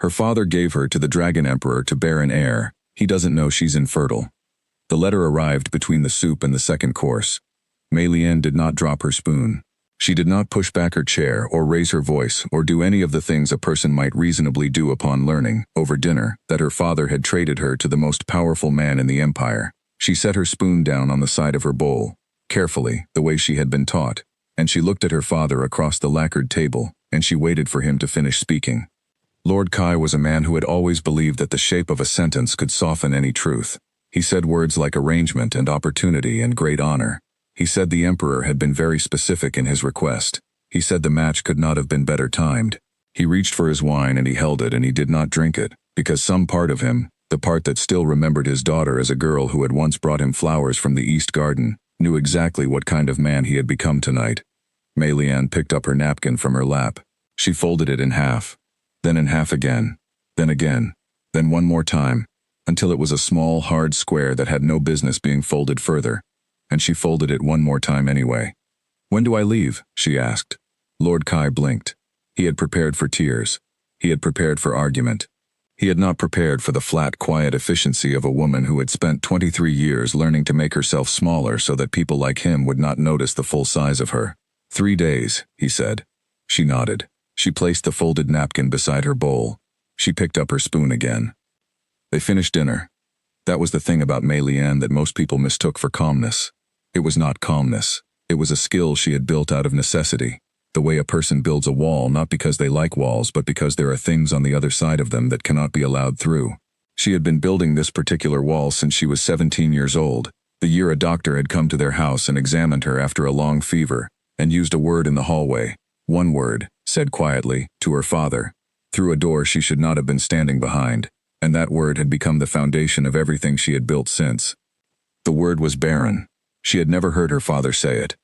Her father gave her to the Dragon Emperor to bear an heir. He doesn't know she's infertile. The letter arrived between the soup and the second course. Mei Lian did not drop her spoon. She did not push back her chair or raise her voice or do any of the things a person might reasonably do upon learning, over dinner, that her father had traded her to the most powerful man in the empire. She set her spoon down on the side of her bowl, carefully, the way she had been taught, and she looked at her father across the lacquered table, and she waited for him to finish speaking. Lord Kai was a man who had always believed that the shape of a sentence could soften any truth. He said words like arrangement and opportunity and great honor. He said the emperor had been very specific in his request. He said the match could not have been better timed. He reached for his wine and he held it and he did not drink it, because some part of him, the part that still remembered his daughter as a girl who had once brought him flowers from the East Garden, knew exactly what kind of man he had become tonight. Mei Lian picked up her napkin from her lap. She folded it in half, then in half again, then one more time, until it was a small, hard square that had no business being folded further, and she folded it one more time anyway. "When do I leave?" she asked. Lord Kai blinked. He had prepared for tears. He had prepared for argument. He had not prepared for the flat, quiet efficiency of a woman who had spent 23 years learning to make herself smaller so that people like him would not notice the full size of her. 3 days, he said. She nodded. She placed the folded napkin beside her bowl. She picked up her spoon again. They finished dinner. That was the thing about Mei Lian that most people mistook for calmness. It was not calmness. It was a skill she had built out of necessity. The way a person builds a wall not because they like walls but because there are things on the other side of them that cannot be allowed through. She had been building this particular wall since she was 17 years old, the year a doctor had come to their house and examined her after a long fever, and used a word in the hallway, one word, said quietly, to her father, through a door she should not have been standing behind, and that word had become the foundation of everything she had built since. The word was barren. She had never heard her father say it.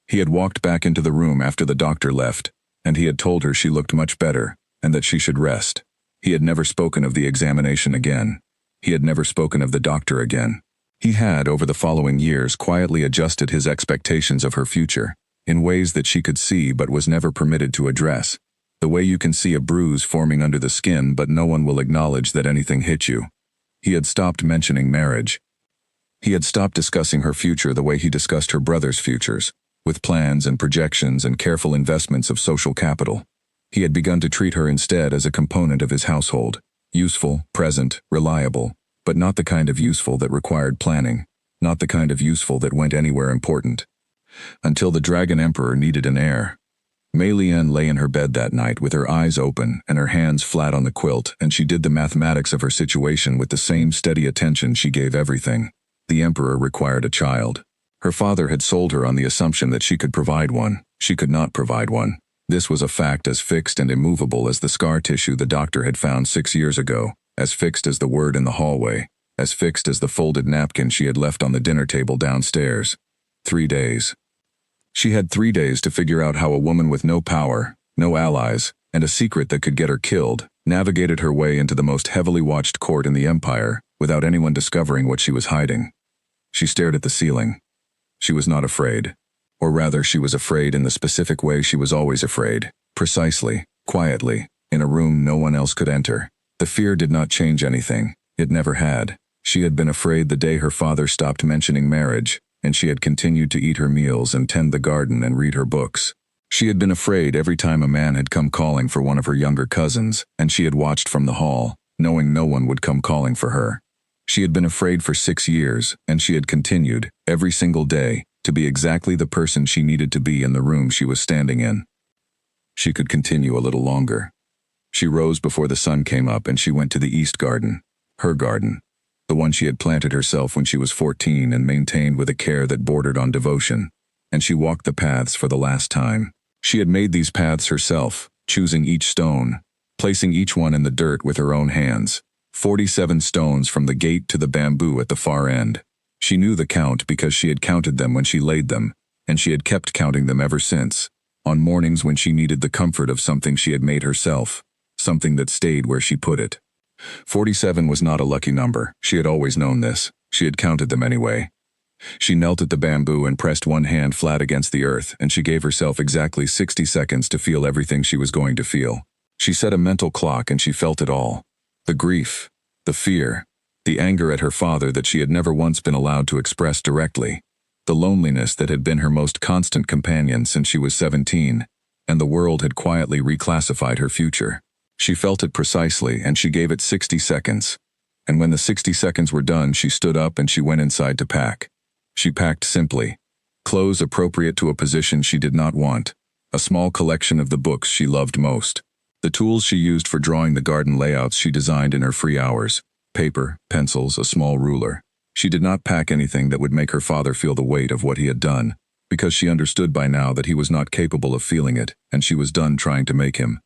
He had walked back into the room after the doctor left, and he had told her she looked much better, and that she should rest. He had never spoken of the examination again. He had never spoken of the doctor again. He had, over the following years, quietly adjusted his expectations of her future, in ways that she could see but was never permitted to address. The way you can see a bruise forming under the skin but no one will acknowledge that anything hit you. He had stopped mentioning marriage. He had stopped discussing her future the way he discussed her brother's futures, with plans and projections and careful investments of social capital. He had begun to treat her instead as a component of his household, useful, present, reliable, but not the kind of useful that required planning, not the kind of useful that went anywhere important. Until the Dragon Emperor needed an heir. Mei Lian lay in her bed that night with her eyes open and her hands flat on the quilt, and she did the mathematics of her situation with the same steady attention she gave everything. The Emperor required a child. Her father had sold her on the assumption that she could provide one. She could not provide one. This was a fact as fixed and immovable as the scar tissue the doctor had found 6 years ago, as fixed as the word in the hallway, as fixed as the folded napkin she had left on the dinner table downstairs. 3 days. She had 3 days to figure out how a woman with no power, no allies, and a secret that could get her killed, navigated her way into the most heavily watched court in the empire, without anyone discovering what she was hiding. She stared at the ceiling. She was not afraid. Or rather, she was afraid in the specific way she was always afraid, precisely, quietly, in a room no one else could enter. The fear did not change anything. It never had. She had been afraid the day her father stopped mentioning marriage, and she had continued to eat her meals and tend the garden and read her books. She had been afraid every time a man had come calling for one of her younger cousins, and she had watched from the hall, knowing no one would come calling for her. She had been afraid for 6 years, and she had continued, every single day, to be exactly the person she needed to be in the room she was standing in. She could continue a little longer. She rose before the sun came up and she went to the East Garden, her garden, the one she had planted herself when she was 14 and maintained with a care that bordered on devotion, and she walked the paths for the last time. She had made these paths herself, choosing each stone, placing each one in the dirt with her own hands. 47 stones from the gate to the bamboo at the far end. She knew the count because she had counted them when she laid them, and she had kept counting them ever since, on mornings when she needed the comfort of something she had made herself, something that stayed where she put it. 47 was not a lucky number. She had always known this. She had counted them anyway. She knelt at the bamboo and pressed one hand flat against the earth, and she gave herself exactly 60 seconds to feel everything she was going to feel. She set a mental clock and she felt it all. The grief, the fear, the anger at her father that she had never once been allowed to express directly, the loneliness that had been her most constant companion since she was 17, and the world had quietly reclassified her future. She felt it precisely, and she gave it 60 seconds. And when the 60 seconds were done, she stood up and she went inside to pack. She packed simply. Clothes appropriate to a position she did not want. A small collection of the books she loved most. The tools she used for drawing the garden layouts she designed in her free hours. Paper, pencils, a small ruler. She did not pack anything that would make her father feel the weight of what he had done, because she understood by now that he was not capable of feeling it, and she was done trying to make him.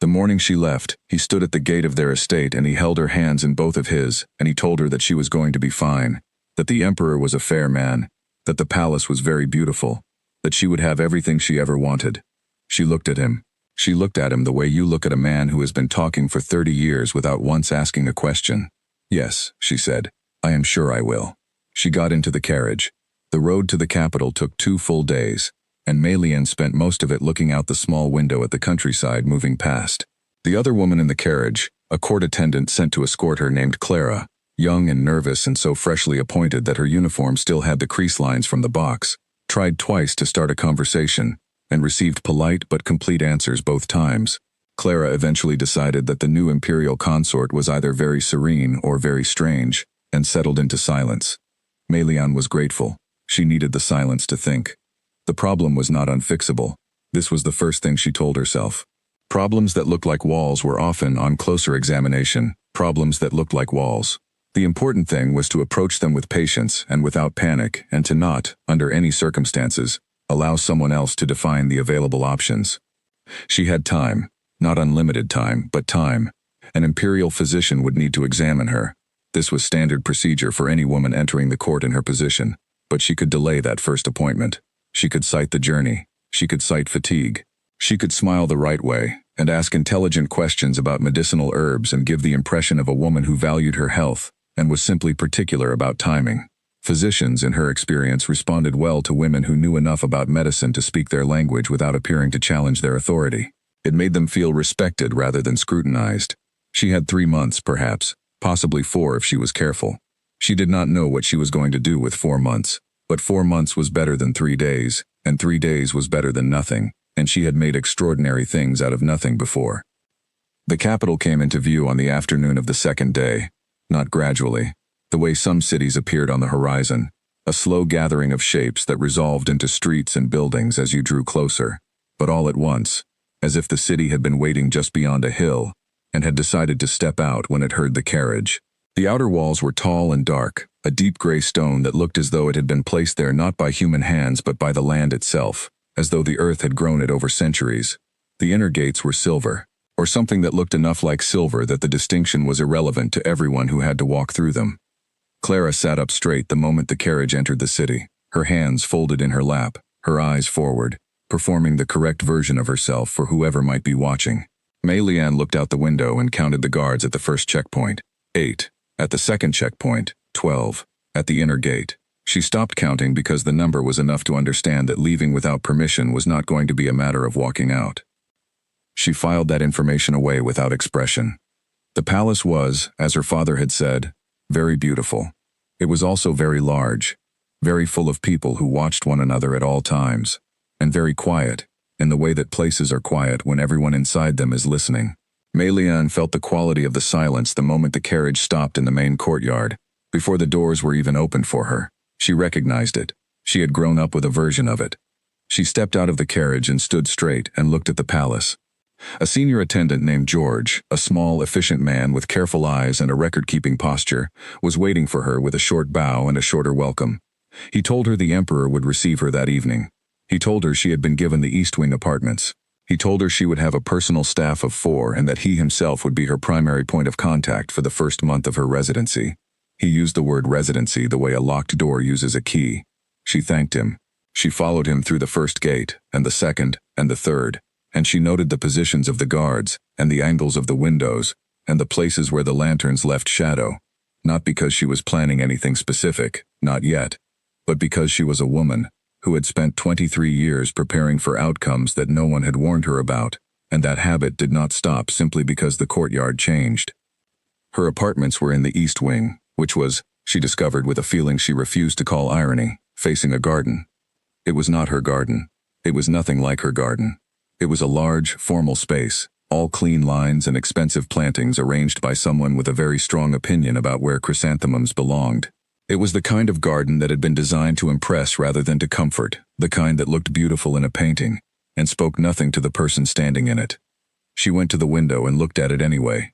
The morning she left, he stood at the gate of their estate and he held her hands in both of his, and he told her that she was going to be fine, that the emperor was a fair man, that the palace was very beautiful, that she would have everything she ever wanted. She looked at him. She looked at him the way you look at a man who has been talking for 30 years without once asking a question. Yes, she said, I am sure I will. She got into the carriage. The road to the capital took 2 full days, and Mei-Lian spent most of it looking out the small window at the countryside moving past. The other woman in the carriage, a court attendant sent to escort her named Clara, young and nervous and so freshly appointed that her uniform still had the crease lines from the box, tried twice to start a conversation, and received polite but complete answers both times. Clara eventually decided that the new imperial consort was either very serene or very strange, and settled into silence. Mei-Lian was grateful. She needed the silence to think. The problem was not unfixable. This was the first thing she told herself. Problems that looked like walls were often, on closer examination, problems that looked like walls. The important thing was to approach them with patience and without panic, and to not, under any circumstances, allow someone else to define the available options. She had time, not unlimited time, but time. An imperial physician would need to examine her. This was standard procedure for any woman entering the court in her position, but she could delay that first appointment. She could cite the journey. She could cite fatigue. She could smile the right way and ask intelligent questions about medicinal herbs and give the impression of a woman who valued her health and was simply particular about timing. Physicians, in her experience, responded well to women who knew enough about medicine to speak their language without appearing to challenge their authority. It made them feel respected rather than scrutinized. She had 3 months, perhaps, possibly 4 if she was careful. She did not know what she was going to do with 4 months, but 4 months was better than 3 days, and 3 days was better than nothing, and she had made extraordinary things out of nothing before. The capital came into view on the afternoon of the second day, not gradually, the way some cities appeared on the horizon, a slow gathering of shapes that resolved into streets and buildings as you drew closer, but all at once, as if the city had been waiting just beyond a hill, and had decided to step out when it heard the carriage. The outer walls were tall and dark, a deep gray stone that looked as though it had been placed there not by human hands but by the land itself, as though the earth had grown it over centuries. The inner gates were silver, or something that looked enough like silver that the distinction was irrelevant to everyone who had to walk through them. Clara sat up straight the moment the carriage entered the city, her hands folded in her lap, her eyes forward, performing the correct version of herself for whoever might be watching. Mei-Lian looked out the window and counted the guards at the first checkpoint. 8. At the second checkpoint, 12. At the inner gate. She stopped counting because the number was enough to understand that leaving without permission was not going to be a matter of walking out. She filed that information away without expression. The palace was, as her father had said, very beautiful. It was also very large, very full of people who watched one another at all times, and very quiet, in the way that places are quiet when everyone inside them is listening. Mei-Lian felt the quality of the silence the moment the carriage stopped in the main courtyard, before the doors were even opened for her. She recognized it. She had grown up with a version of it. She stepped out of the carriage and stood straight and looked at the palace. A senior attendant named George, a small, efficient man with careful eyes and a record-keeping posture, was waiting for her with a short bow and a shorter welcome. He told her the emperor would receive her that evening. He told her she had been given the East Wing apartments. He told her she would have a personal staff of 4 and that he himself would be her primary point of contact for the first month of her residency. He used the word residency the way a locked door uses a key. She thanked him. She followed him through the first gate, and the second, and the third, and she noted the positions of the guards, and the angles of the windows, and the places where the lanterns left shadow, not because she was planning anything specific, not yet, but because she was a woman who had spent 23 years preparing for outcomes that no one had warned her about, and that habit did not stop simply because the courtyard changed. Her apartments were in the east wing, which was, she discovered with a feeling she refused to call irony, facing a garden. It was not her garden. It was nothing like her garden. It was a large, formal space, all clean lines and expensive plantings arranged by someone with a very strong opinion about where chrysanthemums belonged. It was the kind of garden that had been designed to impress rather than to comfort, the kind that looked beautiful in a painting, and spoke nothing to the person standing in it. She went to the window and looked at it anyway.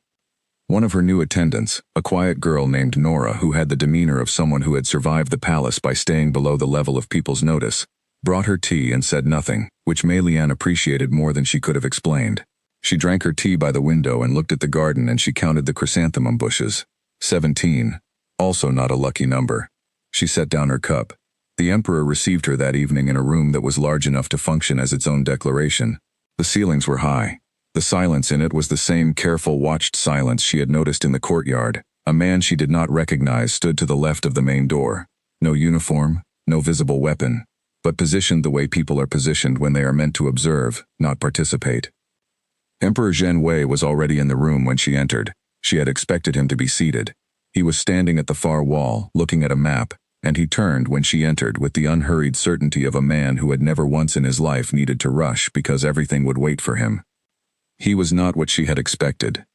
One of her new attendants, a quiet girl named Nora who had the demeanor of someone who had survived the palace by staying below the level of people's notice, brought her tea and said nothing, which Mei-Lian appreciated more than she could have explained. She drank her tea by the window and looked at the garden, and she counted the chrysanthemum bushes. 17. Also not a lucky number. She set down her cup. The emperor received her that evening in a room that was large enough to function as its own declaration. The ceilings were high. The silence in it was the same careful, watched silence she had noticed in the courtyard. A man she did not recognize stood to the left of the main door. No uniform, no visible weapon, but positioned the way people are positioned when they are meant to observe, not participate. Emperor Zhen Wei was already in the room when she entered. She had expected him to be seated. He was standing at the far wall, looking at a map, and he turned when she entered with the unhurried certainty of a man who had never once in his life needed to rush because everything would wait for him. He was not what she had expected.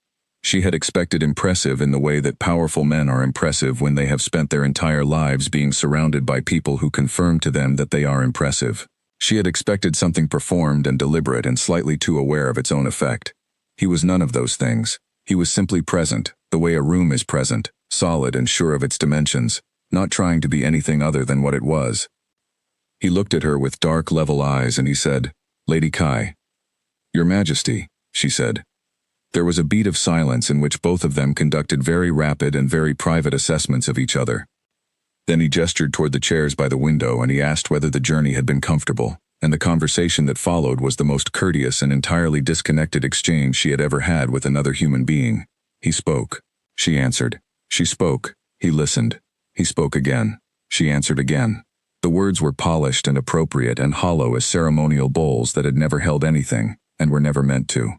She had expected impressive in the way that powerful men are impressive when they have spent their entire lives being surrounded by people who confirm to them that they are impressive. She had expected something performed and deliberate and slightly too aware of its own effect. He was none of those things. He was simply present, the way a room is present, solid and sure of its dimensions, not trying to be anything other than what it was. He looked at her with dark, level eyes and he said, "Lady Kai." "Your Majesty," she said. There was a beat of silence in which both of them conducted very rapid and very private assessments of each other. Then he gestured toward the chairs by the window and he asked whether the journey had been comfortable, and the conversation that followed was the most courteous and entirely disconnected exchange she had ever had with another human being. He spoke. She answered. She spoke. He listened. He spoke again. She answered again. The words were polished and appropriate and hollow as ceremonial bowls that had never held anything, and were never meant to.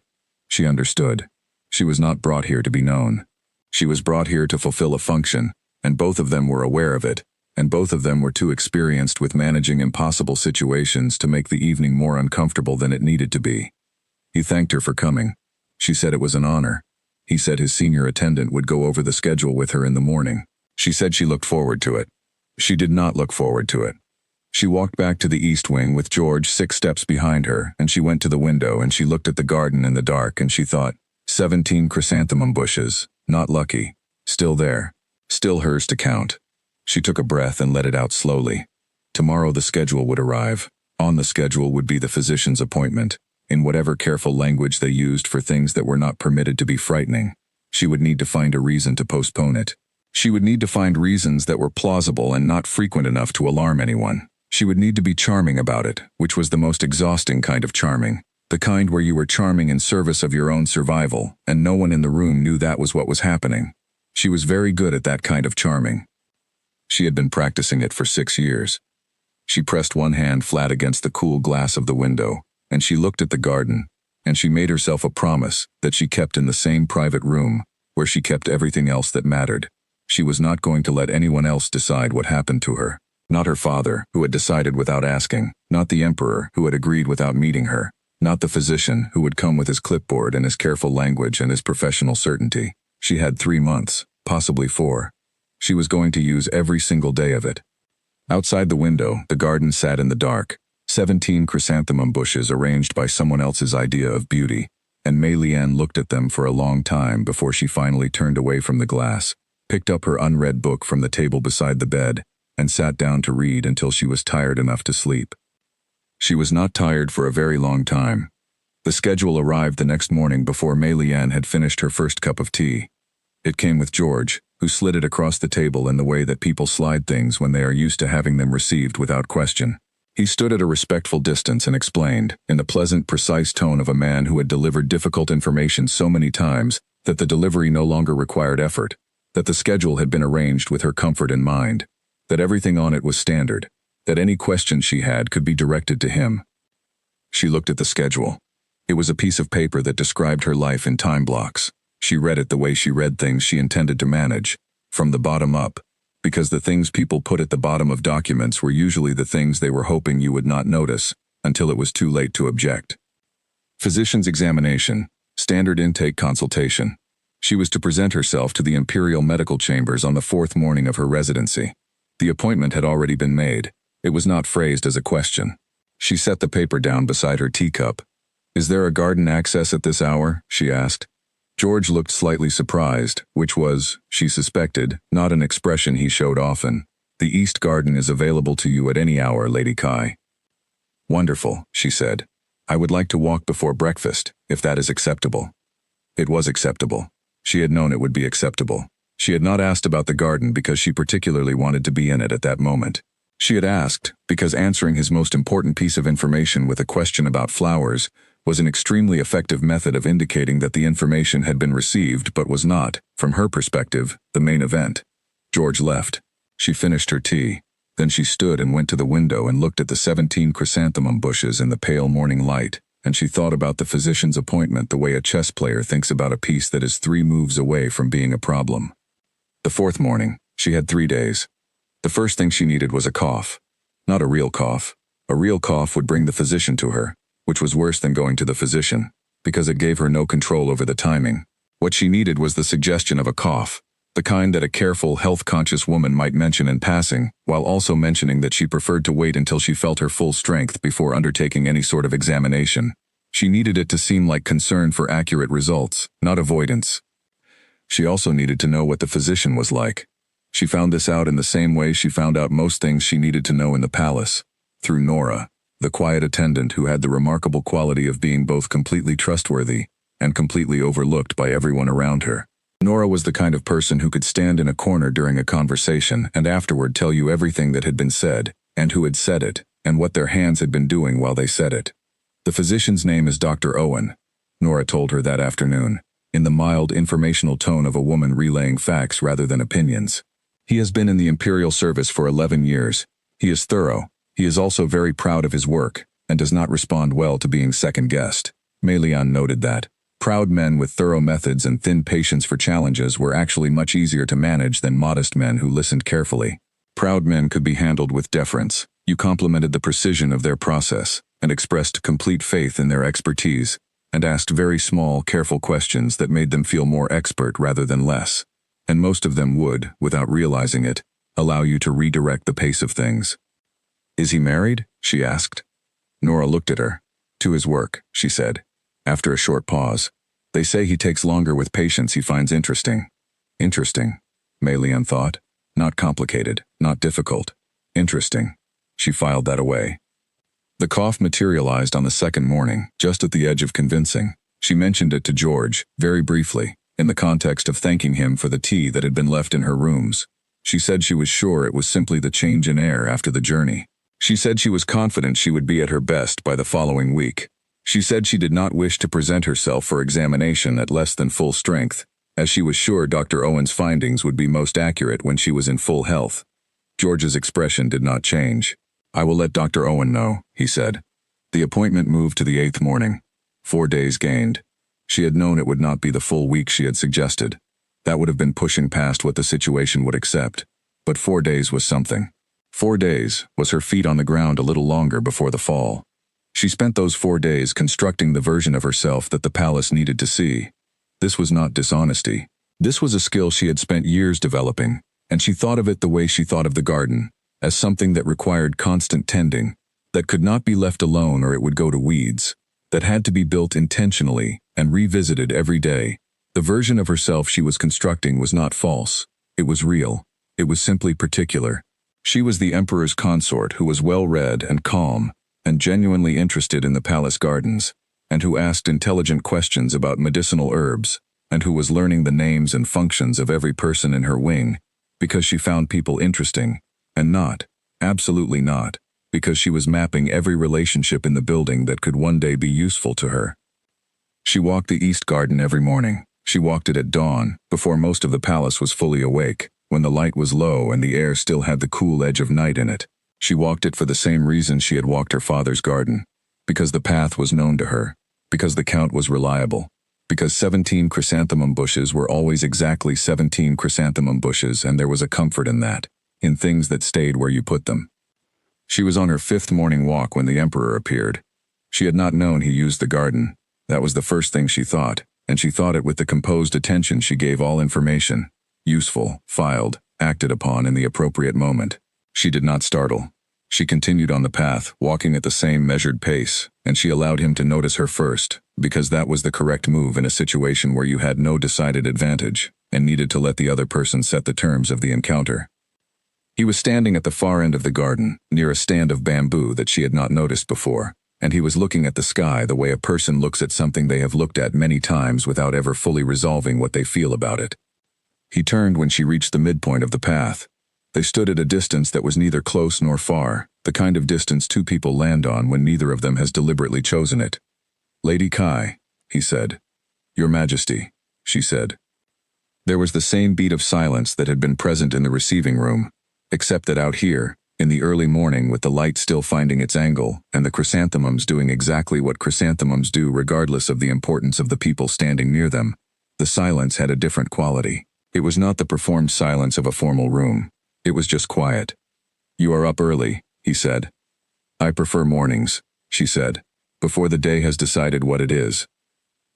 She understood. She was not brought here to be known. She was brought here to fulfill a function, and both of them were aware of it, and both of them were too experienced with managing impossible situations to make the evening more uncomfortable than it needed to be. He thanked her for coming. She said it was an honor. He said his senior attendant would go over the schedule with her in the morning. She said she looked forward to it. She did not look forward to it. She walked back to the east wing with George 6 steps behind her, and she went to the window and she looked at the garden in the dark and she thought, 17 chrysanthemum bushes, not lucky, still there, still hers to count. She took a breath and let it out slowly. Tomorrow the schedule would arrive. On the schedule would be the physician's appointment, in whatever careful language they used for things that were not permitted to be frightening. She would need to find a reason to postpone it. She would need to find reasons that were plausible and not frequent enough to alarm anyone. She would need to be charming about it, which was the most exhausting kind of charming, the kind where you were charming in service of your own survival, and no one in the room knew that was what was happening. She was very good at that kind of charming. She had been practicing it for 6 years. She pressed one hand flat against the cool glass of the window, and she looked at the garden, and she made herself a promise that she kept in the same private room, where she kept everything else that mattered. She was not going to let anyone else decide what happened to her. Not her father, who had decided without asking, not the emperor, who had agreed without meeting her, not the physician, who would come with his clipboard and his careful language and his professional certainty. She had 3 months, possibly 4. She was going to use every single day of it. Outside the window, the garden sat in the dark, 17 chrysanthemum bushes arranged by someone else's idea of beauty, and Mei-Lian looked at them for a long time before she finally turned away from the glass, picked up her unread book from the table beside the bed, and sat down to read until she was tired enough to sleep. She was not tired for a very long time. The schedule arrived the next morning before Mei-Lian had finished her first cup of tea. It came with George, who slid it across the table in the way that people slide things when they are used to having them received without question. He stood at a respectful distance and explained, in the pleasant, precise tone of a man who had delivered difficult information so many times that the delivery no longer required effort, that the schedule had been arranged with her comfort in mind, that everything on it was standard, that any question she had could be directed to him. She looked at the schedule. It was a piece of paper that described her life in time blocks. She read it the way she read things she intended to manage, from the bottom up, because the things people put at the bottom of documents were usually the things they were hoping you would not notice until it was too late to object. Physician's examination, standard intake consultation. She was to present herself to the Imperial Medical Chambers on the 4th morning of her residency. The appointment had already been made. It was not phrased as a question. She set the paper down beside her teacup. "Is there a garden access at this hour?" she asked. George looked slightly surprised, which was, she suspected, not an expression he showed often. "The East Garden is available to you at any hour, Lady Kai." "Wonderful," she said. "I would like to walk before breakfast, if that is acceptable." It was acceptable. She had known it would be acceptable. She had not asked about the garden because she particularly wanted to be in it at that moment. She had asked because answering his most important piece of information with a question about flowers was an extremely effective method of indicating that the information had been received but was not, from her perspective, the main event. George left. She finished her tea. Then she stood and went to the window and looked at the 17 chrysanthemum bushes in the pale morning light, and she thought about the physician's appointment the way a chess player thinks about a piece that is 3 moves away from being a problem. The 4th morning, she had 3 days. The first thing she needed was a cough. Not a real cough. A real cough would bring the physician to her, which was worse than going to the physician, because it gave her no control over the timing. What she needed was the suggestion of a cough, the kind that a careful, health-conscious woman might mention in passing, while also mentioning that she preferred to wait until she felt her full strength before undertaking any sort of examination. She needed it to seem like concern for accurate results, not avoidance. She also needed to know what the physician was like. She found this out in the same way she found out most things she needed to know in the palace, through Nora, the quiet attendant who had the remarkable quality of being both completely trustworthy and completely overlooked by everyone around her. Nora was the kind of person who could stand in a corner during a conversation and afterward tell you everything that had been said, and who had said it, and what their hands had been doing while they said it. "The physician's name is Dr. Owen," Nora told her that afternoon, in the mild, informational tone of a woman relaying facts rather than opinions. "He has been in the Imperial service for 11 years. He is thorough. He is also very proud of his work, and does not respond well to being second-guessed." Melian noted that. Proud men with thorough methods and thin patience for challenges were actually much easier to manage than modest men who listened carefully. Proud men could be handled with deference. You complimented the precision of their process, and expressed complete faith in their expertise, and asked very small, careful questions that made them feel more expert rather than less. And most of them would, without realizing it, allow you to redirect the pace of things. "Is he married?" she asked. Nora looked at her. "To his work," she said, after a short pause. "They say he takes longer with patients he finds interesting." Interesting, Melian thought. Not complicated, not difficult. Interesting. She filed that away. The cough materialized on the 2nd morning, just at the edge of convincing. She mentioned it to George, very briefly, in the context of thanking him for the tea that had been left in her rooms. She said she was sure it was simply the change in air after the journey. She said she was confident she would be at her best by the following week. She said she did not wish to present herself for examination at less than full strength, as she was sure Dr. Owen's findings would be most accurate when she was in full health. George's expression did not change. "I will let Dr. Owen know," he said. The appointment moved to the 8th morning. 4 days gained. She had known it would not be the full week she had suggested. That would have been pushing past what the situation would accept. But 4 days was something. 4 days was her feet on the ground a little longer before the fall. She spent those 4 days constructing the version of herself that the palace needed to see. This was not dishonesty. This was a skill she had spent years developing, and she thought of it the way she thought of the garden, as something that required constant tending, that could not be left alone or it would go to weeds, that had to be built intentionally and revisited every day. The version of herself she was constructing was not false. It was real. It was simply particular. She was the emperor's consort who was well-read and calm, and genuinely interested in the palace gardens, and who asked intelligent questions about medicinal herbs, and who was learning the names and functions of every person in her wing, because she found people interesting, and not, absolutely not, because she was mapping every relationship in the building that could one day be useful to her. She walked the East Garden every morning. She walked it at dawn, before most of the palace was fully awake, when the light was low and the air still had the cool edge of night in it. She walked it for the same reason she had walked her father's garden, because the path was known to her, Because the count was reliable. Because 17 chrysanthemum bushes were always exactly 17 chrysanthemum bushes, and there was a comfort in that, in things that stayed where you put them. She was on her 5th morning walk when the Emperor appeared. She had not known he used the garden. That was the first thing she thought, and she thought it with the composed attention she gave all information, useful, filed, acted upon in the appropriate moment. She did not startle. She continued on the path, walking at the same measured pace, and she allowed him to notice her first, because that was the correct move in a situation where you had no decided advantage, and needed to let the other person set the terms of the encounter. He was standing at the far end of the garden, near a stand of bamboo that she had not noticed before, and he was looking at the sky the way a person looks at something they have looked at many times without ever fully resolving what they feel about it. He turned when she reached the midpoint of the path. They stood at a distance that was neither close nor far, the kind of distance two people land on when neither of them has deliberately chosen it. "Lady Kai," he said. "Your Majesty," she said. There was the same beat of silence that had been present in the receiving room, except that out here, in the early morning with the light still finding its angle, and the chrysanthemums doing exactly what chrysanthemums do regardless of the importance of the people standing near them, the silence had a different quality. It was not the performed silence of a formal room. It was just quiet. "You are up early," he said. "I prefer mornings," she said, "before the day has decided what it is."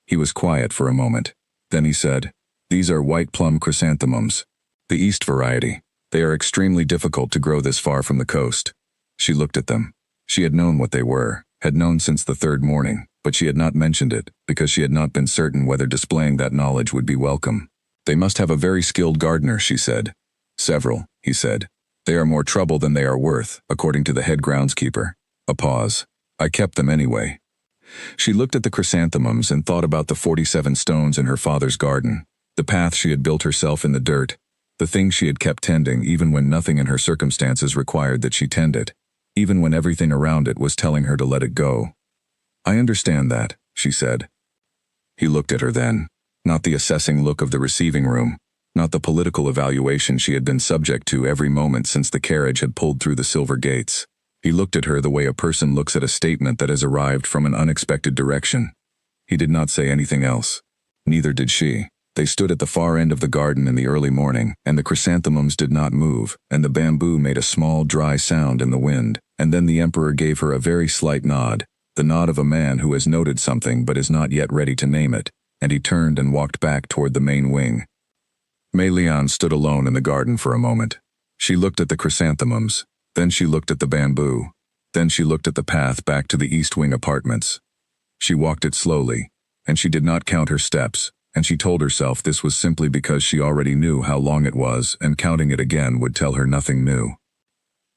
He was quiet for a moment. Then he said, "These are white plum chrysanthemums. The East variety. They are extremely difficult to grow this far from the coast." She looked at them. She had known what they were, had known since the 3rd morning, but she had not mentioned it, because she had not been certain whether displaying that knowledge would be welcome. "They must have a very skilled gardener," she said. "Several," he said. "They are more trouble than they are worth, according to the head groundskeeper." A pause. "I kept them anyway." She looked at the chrysanthemums and thought about the 47 stones in her father's garden, the path she had built herself in the dirt, the things she had kept tending even when nothing in her circumstances required that she tend it, even when everything around it was telling her to let it go. "I understand that," she said. He looked at her then, not the assessing look of the receiving room, not the political evaluation she had been subject to every moment since the carriage had pulled through the silver gates. He looked at her the way a person looks at a statement that has arrived from an unexpected direction. He did not say anything else. Neither did she. They stood at the far end of the garden in the early morning, and the chrysanthemums did not move, and the bamboo made a small, dry sound in the wind, and then the Emperor gave her a very slight nod, the nod of a man who has noted something but is not yet ready to name it, and he turned and walked back toward the main wing. Mei Lian stood alone in the garden for a moment. She looked at the chrysanthemums, then she looked at the bamboo, then she looked at the path back to the East Wing apartments. She walked it slowly, and she did not count her steps, and she told herself this was simply because she already knew how long it was, and counting it again would tell her nothing new.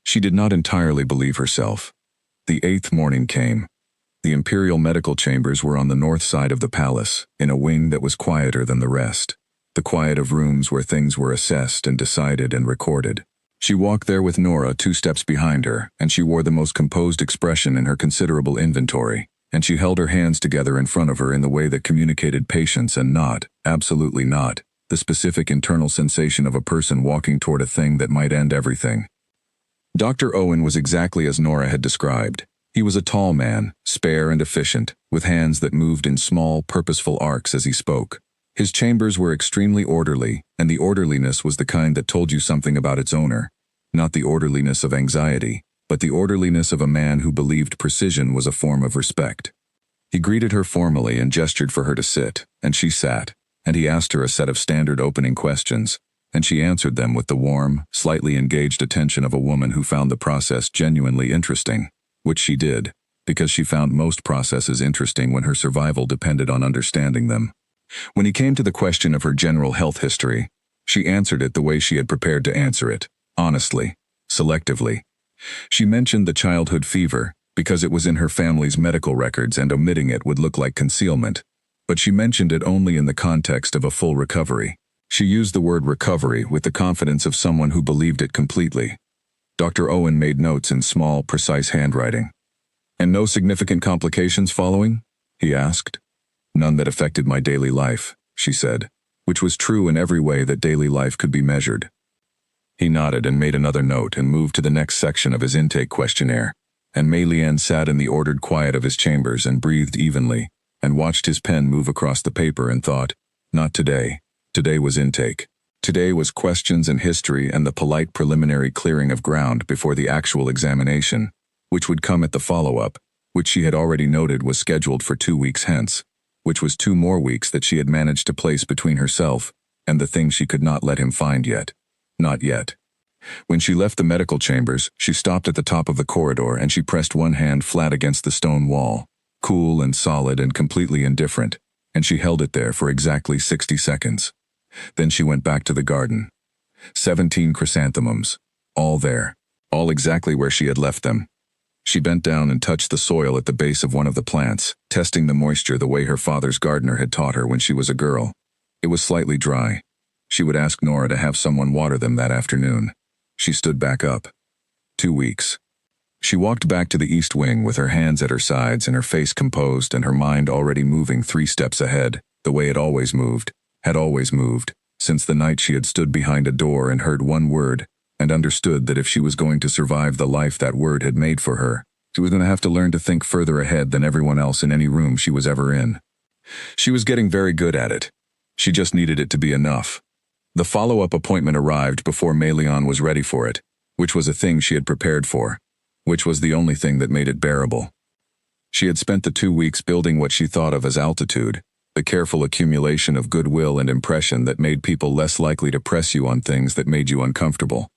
She did not entirely believe herself. The 8th morning came. The imperial medical chambers were on the north side of the palace, in a wing that was quieter than the rest. The quiet of rooms where things were assessed and decided and recorded. She walked there with Nora 2 steps behind her, and she wore the most composed expression in her considerable inventory, and she held her hands together in front of her in the way that communicated patience and not, absolutely not, the specific internal sensation of a person walking toward a thing that might end everything. Dr. Owen was exactly as Nora had described. He was a tall man, spare and efficient, with hands that moved in small, purposeful arcs as he spoke. His chambers were extremely orderly, and the orderliness was the kind that told you something about its owner. Not the orderliness of anxiety, but the orderliness of a man who believed precision was a form of respect. He greeted her formally and gestured for her to sit, and she sat, and he asked her a set of standard opening questions, and she answered them with the warm, slightly engaged attention of a woman who found the process genuinely interesting, which she did, because she found most processes interesting when her survival depended on understanding them. When he came to the question of her general health history, she answered it the way she had prepared to answer it, honestly, selectively. She mentioned the childhood fever, because it was in her family's medical records and omitting it would look like concealment, but she mentioned it only in the context of a full recovery. She used the word recovery with the confidence of someone who believed it completely. Dr. Owen made notes in small, precise handwriting. "And no significant complications following?" he asked. "None that affected my daily life," she said, which was true in every way that daily life could be measured. He nodded and made another note and moved to the next section of his intake questionnaire, and Mei Lian sat in the ordered quiet of his chambers and breathed evenly, and watched his pen move across the paper and thought, not today. Today was intake. Today was questions and history and the polite preliminary clearing of ground before the actual examination, which would come at the follow-up, which she had already noted was scheduled for 2 weeks hence, which was 2 more weeks that she had managed to place between herself and the thing she could not let him find yet. Not yet. When she left the medical chambers, she stopped at the top of the corridor and she pressed one hand flat against the stone wall, cool and solid and completely indifferent, and she held it there for exactly 60 seconds. Then she went back to the garden. 17 chrysanthemums, all there, all exactly where she had left them. She bent down and touched the soil at the base of one of the plants, testing the moisture the way her father's gardener had taught her when she was a girl. It was slightly dry. She would ask Nora to have someone water them that afternoon. She stood back up. 2 weeks. She walked back to the east wing with her hands at her sides and her face composed and her mind already moving 3 steps ahead, the way it always moved, had always moved, since the night she had stood behind a door and heard one word, and understood that if she was going to survive the life that word had made for her, she was going to have to learn to think further ahead than everyone else in any room she was ever in. She was getting very good at it. She just needed it to be enough. The follow-up appointment arrived before Meleon was ready for it, which was a thing she had prepared for, which was the only thing that made it bearable. She had spent the 2 weeks building what she thought of as altitude, the careful accumulation of goodwill and impression that made people less likely to press you on things that made you uncomfortable.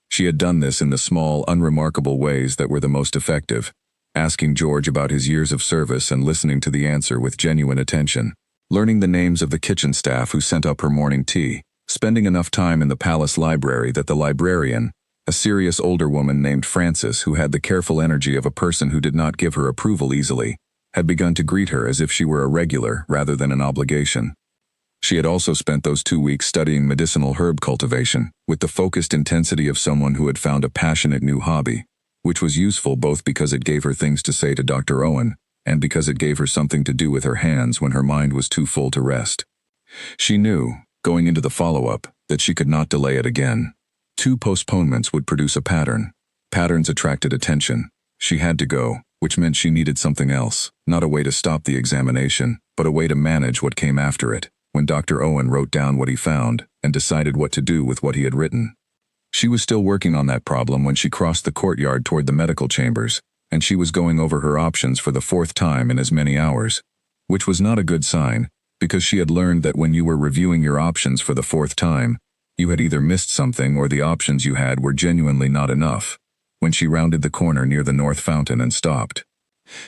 She had done this in the small, unremarkable ways that were the most effective, asking George about his years of service and listening to the answer with genuine attention, learning the names of the kitchen staff who sent up her morning tea, spending enough time in the palace library that the librarian, a serious older woman named Frances who had the careful energy of a person who did not give her approval easily, had begun to greet her as if she were a regular rather than an obligation. She had also spent those 2 weeks studying medicinal herb cultivation, with the focused intensity of someone who had found a passionate new hobby, which was useful both because it gave her things to say to Dr. Owen, and because it gave her something to do with her hands when her mind was too full to rest. She knew, going into the follow-up, that she could not delay it again. 2 postponements would produce a pattern. Patterns attracted attention. She had to go, which meant she needed something else, not a way to stop the examination, but a way to manage what came after it, when Dr. Owen wrote down what he found and decided what to do with what he had written. She was still working on that problem when she crossed the courtyard toward the medical chambers, and she was going over her options for the 4th time in as many hours, which was not a good sign, because she had learned that when you were reviewing your options for the 4th time, you had either missed something or the options you had were genuinely not enough. When she rounded the corner near the north fountain and stopped,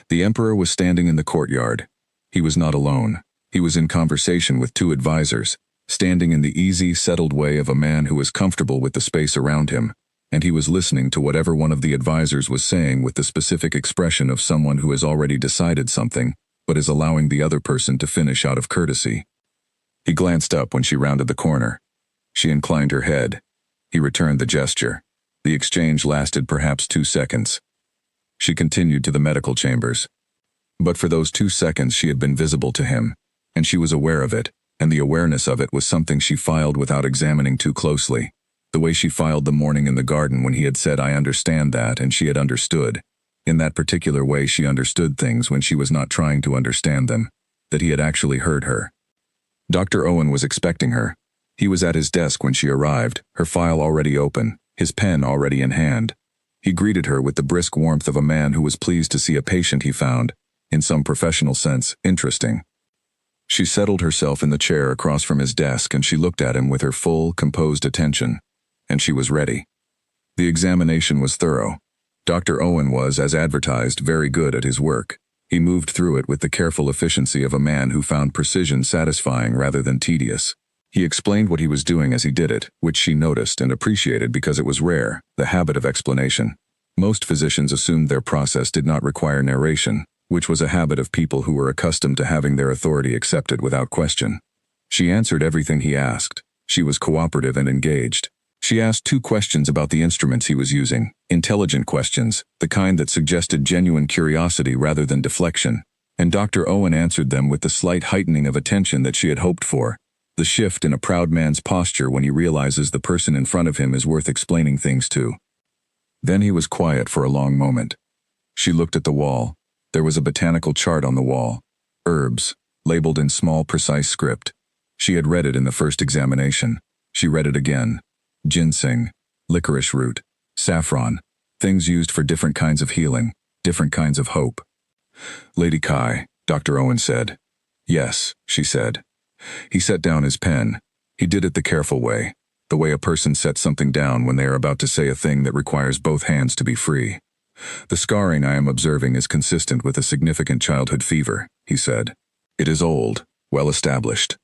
the Emperor was standing in the courtyard. He was not alone. He was in conversation with 2 advisors, standing in the easy, settled way of a man who is comfortable with the space around him, and he was listening to whatever one of the advisors was saying with the specific expression of someone who has already decided something, but is allowing the other person to finish out of courtesy. He glanced up when she rounded the corner. She inclined her head. He returned the gesture. The exchange lasted perhaps 2 seconds. She continued to the medical chambers. But for those 2 seconds she had been visible to him, and she was aware of it, and the awareness of it was something she filed without examining too closely. The way she filed the morning in the garden when he had said, "I understand that," and she had understood. In that particular way she understood things when she was not trying to understand them, that he had actually heard her. Dr. Owen was expecting her. He was at his desk when she arrived, her file already open, his pen already in hand. He greeted her with the brisk warmth of a man who was pleased to see a patient he found, in some professional sense, interesting. She settled herself in the chair across from his desk and she looked at him with her full, composed attention. And she was ready. The examination was thorough. Dr. Owen was, as advertised, very good at his work. He moved through it with the careful efficiency of a man who found precision satisfying rather than tedious. He explained what he was doing as he did it, which she noticed and appreciated because it was rare, the habit of explanation. Most physicians assumed their process did not require narration, which was a habit of people who were accustomed to having their authority accepted without question. She answered everything he asked. She was cooperative and engaged. She asked 2 questions about the instruments he was using, intelligent questions, the kind that suggested genuine curiosity rather than deflection, and Dr. Owen answered them with the slight heightening of attention that she had hoped for, the shift in a proud man's posture when he realizes the person in front of him is worth explaining things to. Then he was quiet for a long moment. She looked at the wall. There was a botanical chart on the wall. Herbs, labeled in small, precise script. She had read it in the first examination. She read it again. Ginseng, licorice root, saffron, things used for different kinds of healing, different kinds of hope. Lady Kai, Dr. Owen said. Yes, she said. He set down his pen. He did it the careful way, the way a person sets something down when they are about to say a thing that requires both hands to be free. The scarring I am observing is consistent with a significant childhood fever, he said. It is old, well established.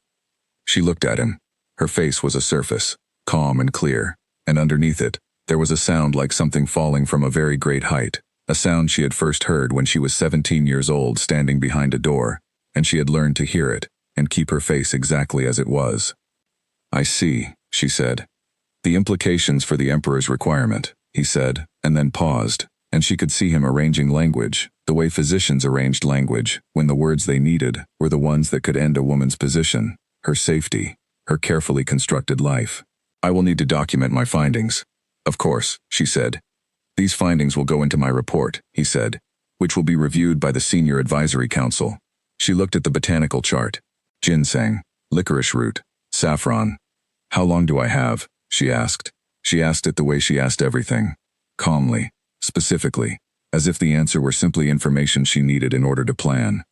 She looked at him. Her face was a surface, calm and clear, and underneath it, there was a sound like something falling from a very great height, a sound she had first heard when she was 17 years old standing behind a door, and she had learned to hear it and keep her face exactly as it was. I see, she said. The implications for the Emperor's requirement, he said, and then paused, and she could see him arranging language, the way physicians arranged language, when the words they needed were the ones that could end a woman's position, her safety, her carefully constructed life. I will need to document my findings. Of course, she said. These findings will go into my report, he said, which will be reviewed by the Senior Advisory Council. She looked at the botanical chart. Ginseng, licorice root, saffron. How long do I have? She asked. She asked it the way she asked everything. Calmly, specifically, as if the answer were simply information she needed in order to plan.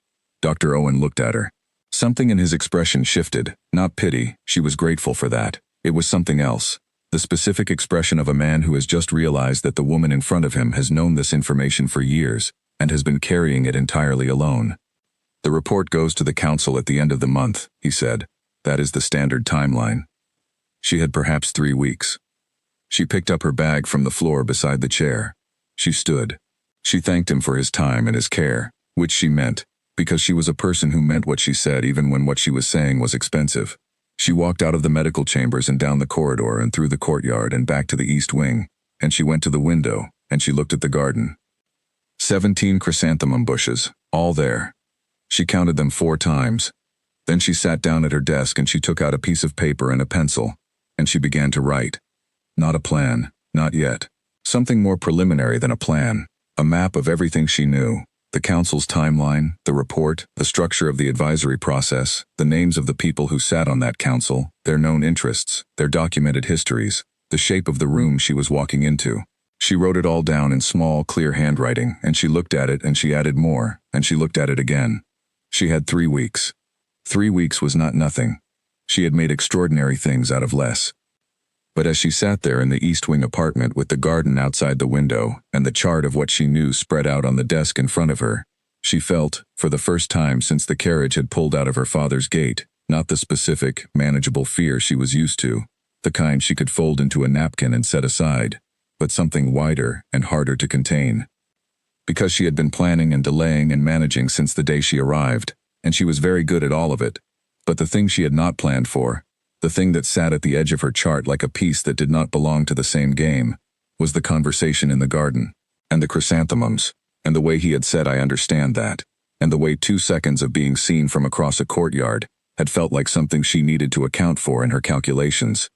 Dr. Owen looked at her. Something in his expression shifted, not pity, she was grateful for that. It was something else. The specific expression of a man who has just realized that the woman in front of him has known this information for years and has been carrying it entirely alone. The report goes to the council at the end of the month, he said. That is the standard timeline. She had perhaps 3 weeks. She picked up her bag from the floor beside the chair. She stood. She thanked him for his time and his care, which she meant, because she was a person who meant what she said even when what she was saying was expensive. She walked out of the medical chambers and down the corridor and through the courtyard and back to the east wing, and she went to the window, and she looked at the garden. 17 chrysanthemum bushes, all there. She counted them 4 times. Then she sat down at her desk and she took out a piece of paper and a pencil, and she began to write. Not a plan, not yet. Something more preliminary than a plan, a map of everything she knew. The council's timeline, the report, the structure of the advisory process, the names of the people who sat on that council, their known interests, their documented histories, the shape of the room she was walking into. She wrote it all down in small, clear handwriting, and she looked at it and she added more, and she looked at it again. She had 3 weeks. 3 weeks was not nothing. She had made extraordinary things out of less. But as she sat there in the East Wing apartment with the garden outside the window and the chart of what she knew spread out on the desk in front of her, she felt, for the first time since the carriage had pulled out of her father's gate, not the specific, manageable fear she was used to, the kind she could fold into a napkin and set aside, but something wider and harder to contain. Because she had been planning and delaying and managing since the day she arrived, and she was very good at all of it, but the thing she had not planned for, the thing that sat at the edge of her chart like a piece that did not belong to the same game, was the conversation in the garden, and the chrysanthemums, and the way he had said I understand that, and the way 2 seconds of being seen from across a courtyard had felt like something she needed to account for in her calculations.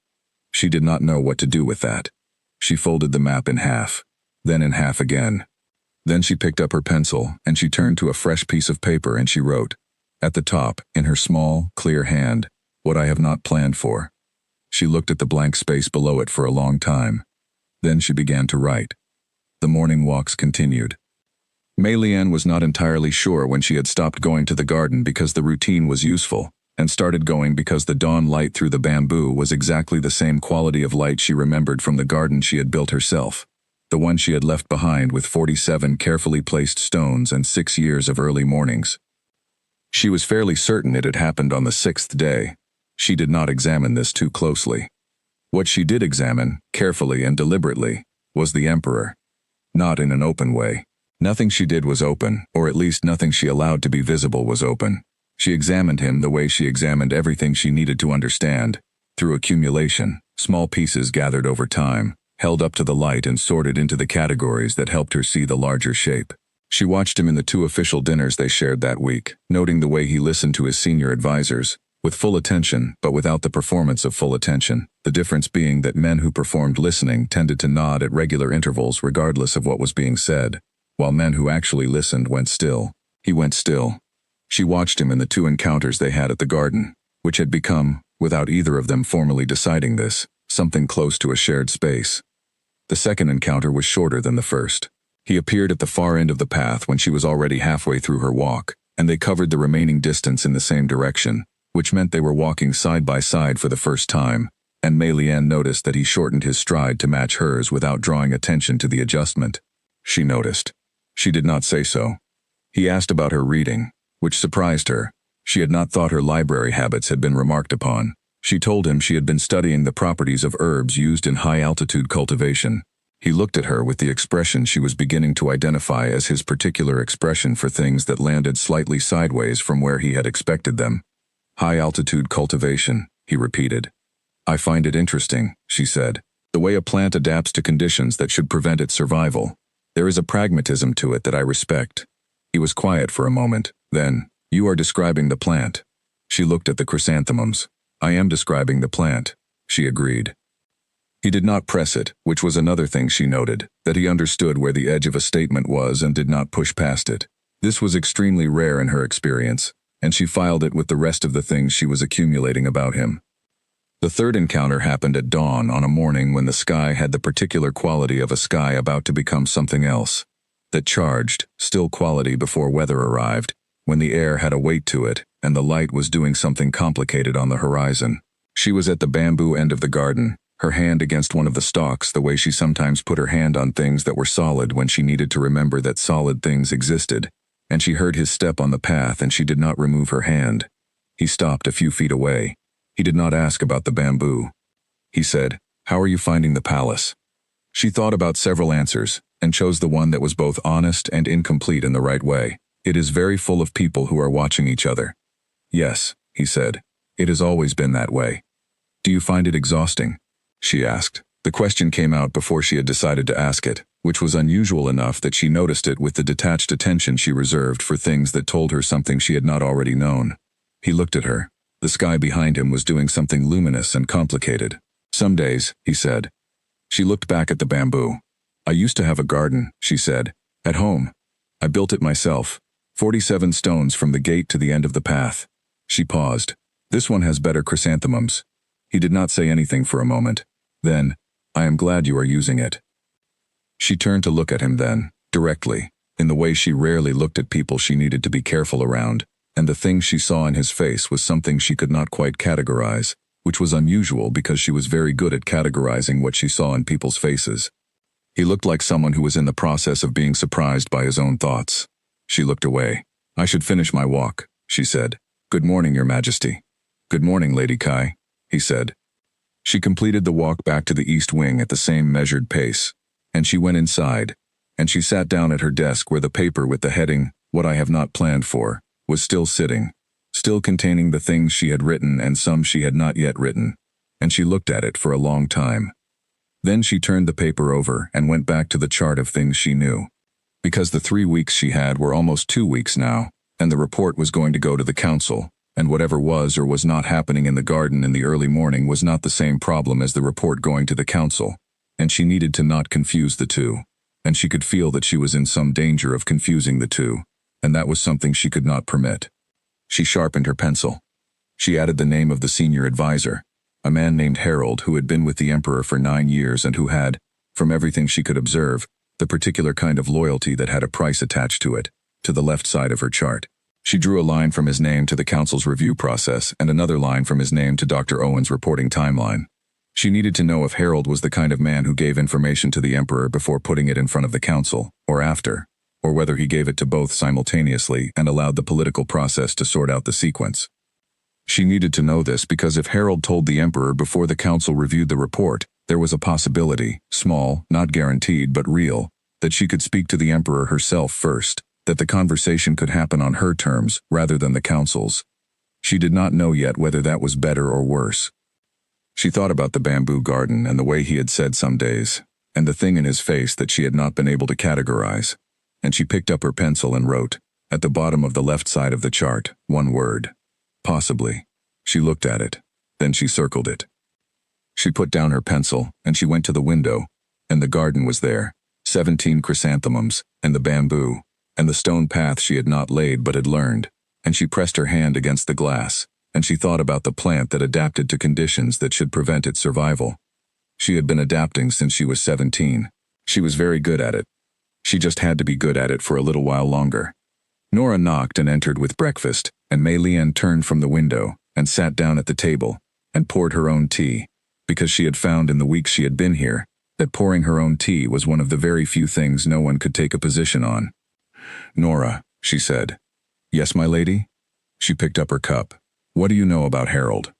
She did not know what to do with that. She folded the map in half, then in half again. Then she picked up her pencil, and she turned to a fresh piece of paper and she wrote, at the top, in her small, clear hand, what I have not planned for. She looked at the blank space below it for a long time. Then she began to write. The morning walks continued. Mei Lian was not entirely sure when she had stopped going to the garden because the routine was useful, and started going because the dawn light through the bamboo was exactly the same quality of light she remembered from the garden she had built herself, the one she had left behind with 47 carefully placed stones and 6 years of early mornings. She was fairly certain it had happened on the 6th day. She did not examine this too closely. What she did examine, carefully and deliberately, was the Emperor. Not in an open way. Nothing she did was open, or at least nothing she allowed to be visible was open. She examined him the way she examined everything she needed to understand, through accumulation, small pieces gathered over time, held up to the light and sorted into the categories that helped her see the larger shape. She watched him in the 2 official dinners they shared that week, noting the way he listened to his senior advisors, with full attention but without the performance of full attention, the difference being that men who performed listening tended to nod at regular intervals regardless of what was being said, while men who actually listened went still. He went still. She watched him in the 2 encounters they had at the garden, which had become, without either of them formally deciding this, something close to a shared space. The second encounter was shorter than the first. He appeared at the far end of the path when she was already halfway through her walk, and they covered the remaining distance in the same direction, which meant they were walking side by side for the first time, and Mei-Lian noticed that he shortened his stride to match hers without drawing attention to the adjustment. She noticed. She did not say so. He asked about her reading, which surprised her. She had not thought her library habits had been remarked upon. She told him she had been studying the properties of herbs used in high-altitude cultivation. He looked at her with the expression she was beginning to identify as his particular expression for things that landed slightly sideways from where he had expected them. High-altitude cultivation, he repeated. I find it interesting, she said, the way a plant adapts to conditions that should prevent its survival. There is a pragmatism to it that I respect. He was quiet for a moment, then, you are describing the plant. She looked at the chrysanthemums. I am describing the plant, she agreed. He did not press it, which was another thing she noted, that he understood where the edge of a statement was and did not push past it. This was extremely rare in her experience, and she filed it with the rest of the things she was accumulating about him. The third encounter happened at dawn on a morning when the sky had the particular quality of a sky about to become something else. That charged, still quality before weather arrived, when the air had a weight to it, and the light was doing something complicated on the horizon. She was at the bamboo end of the garden, her hand against one of the stalks the way she sometimes put her hand on things that were solid when she needed to remember that solid things existed, and she heard his step on the path and she did not remove her hand. He stopped a few feet away. He did not ask about the bamboo. He said, "How are you finding the palace?" She thought about several answers, and chose the one that was both honest and incomplete in the right way. It is very full of people who are watching each other. Yes, he said. It has always been that way. Do you find it exhausting? She asked. The question came out before she had decided to ask it, which was unusual enough that she noticed it with the detached attention she reserved for things that told her something she had not already known. He looked at her. The sky behind him was doing something luminous and complicated. Some days, he said. She looked back at the bamboo. I used to have a garden, she said, at home. I built it myself. 47 stones from the gate to the end of the path. She paused. This one has better chrysanthemums. He did not say anything for a moment. Then, I am glad you are using it. She turned to look at him then, directly, in the way she rarely looked at people she needed to be careful around, and the thing she saw in his face was something she could not quite categorize, which was unusual because she was very good at categorizing what she saw in people's faces. He looked like someone who was in the process of being surprised by his own thoughts. She looked away. I should finish my walk, she said. Good morning, Your Majesty. Good morning, Lady Kai, he said. She completed the walk back to the east wing at the same measured pace, and she went inside, and she sat down at her desk where the paper with the heading, What I Have Not Planned For, was still sitting, still containing the things she had written and some she had not yet written, and she looked at it for a long time. Then she turned the paper over and went back to the chart of things she knew. Because the 3 weeks she had were almost 2 weeks now, and the report was going to go to the council, and whatever was or was not happening in the garden in the early morning was not the same problem as the report going to the council, and she needed to not confuse the two, and she could feel that she was in some danger of confusing the two, and that was something she could not permit. She sharpened her pencil. She added the name of the senior advisor, a man named Harold who had been with the emperor for 9 years and who had, from everything she could observe, the particular kind of loyalty that had a price attached to it, to the left side of her chart. She drew a line from his name to the council's review process and another line from his name to Dr. Owen's reporting timeline. She needed to know if Harold was the kind of man who gave information to the emperor before putting it in front of the council, or after, or whether he gave it to both simultaneously and allowed the political process to sort out the sequence. She needed to know this because if Harold told the emperor before the council reviewed the report, there was a possibility, small, not guaranteed but real, that she could speak to the emperor herself first, that the conversation could happen on her terms rather than the council's. She did not know yet whether that was better or worse. She thought about the bamboo garden and the way he had said some days, and the thing in his face that she had not been able to categorize, and she picked up her pencil and wrote, at the bottom of the left side of the chart, one word. Possibly. She looked at it. Then she circled it. She put down her pencil, and she went to the window, and the garden was there, 17 chrysanthemums, and the bamboo, and the stone path she had not laid but had learned, and she pressed her hand against the glass, and she thought about the plant that adapted to conditions that should prevent its survival. She had been adapting since she was 17. She was very good at it. She just had to be good at it for a little while longer. Nora knocked and entered with breakfast, and Mei Lian turned from the window and sat down at the table and poured her own tea, because she had found in the weeks she had been here that pouring her own tea was one of the very few things no one could take a position on. "Nora," she said. "Yes, my lady?" She picked up her cup. "What do you know about Harold?"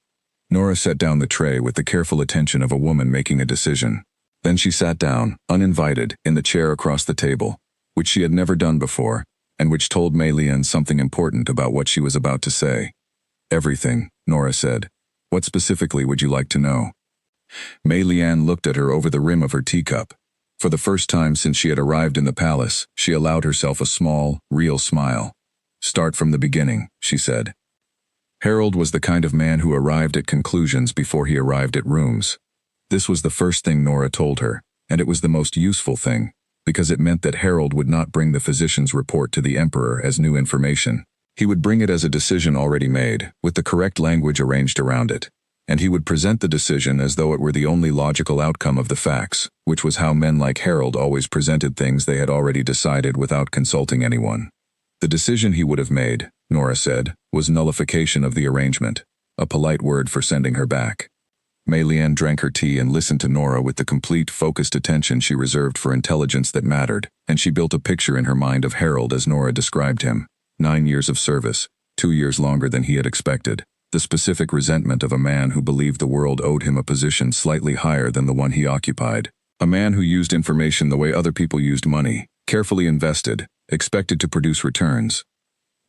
Nora set down the tray with the careful attention of a woman making a decision. Then she sat down, uninvited, in the chair across the table, which she had never done before, and which told Mei Lian something important about what she was about to say. "Everything," Nora said. "What specifically would you like to know?" Mei Lian looked at her over the rim of her teacup. For the first time since she had arrived in the palace, she allowed herself a small, real smile. "Start from the beginning," she said. Harold was the kind of man who arrived at conclusions before he arrived at rooms. This was the first thing Nora told her, and it was the most useful thing, because it meant that Harold would not bring the physician's report to the Emperor as new information. He would bring it as a decision already made, with the correct language arranged around it. And he would present the decision as though it were the only logical outcome of the facts, which was how men like Harold always presented things they had already decided without consulting anyone. The decision he would have made, Nora said, was nullification of the arrangement, a polite word for sending her back. Mei Lian drank her tea and listened to Nora with the complete, focused attention she reserved for intelligence that mattered, and she built a picture in her mind of Harold as Nora described him. 9 years of service, 2 years longer than he had expected. The specific resentment of a man who believed the world owed him a position slightly higher than the one he occupied. A man who used information the way other people used money, carefully invested, expected to produce returns.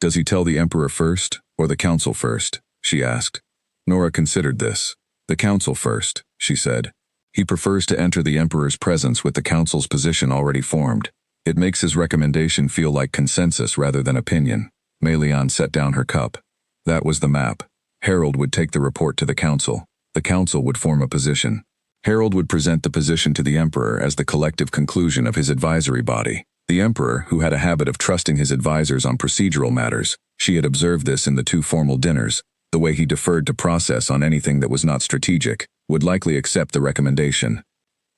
"Does he tell the Emperor first, or the council first?" she asked. Nora considered this. "The council first," she said. "He prefers to enter the Emperor's presence with the council's position already formed. It makes his recommendation feel like consensus rather than opinion." Mei Lian set down her cup. That was the map. Harold would take the report to the council. The council would form a position. Harold would present the position to the Emperor as the collective conclusion of his advisory body. The Emperor, who had a habit of trusting his advisors on procedural matters, she had observed this in the 2 formal dinners, the way he deferred to process on anything that was not strategic, would likely accept the recommendation.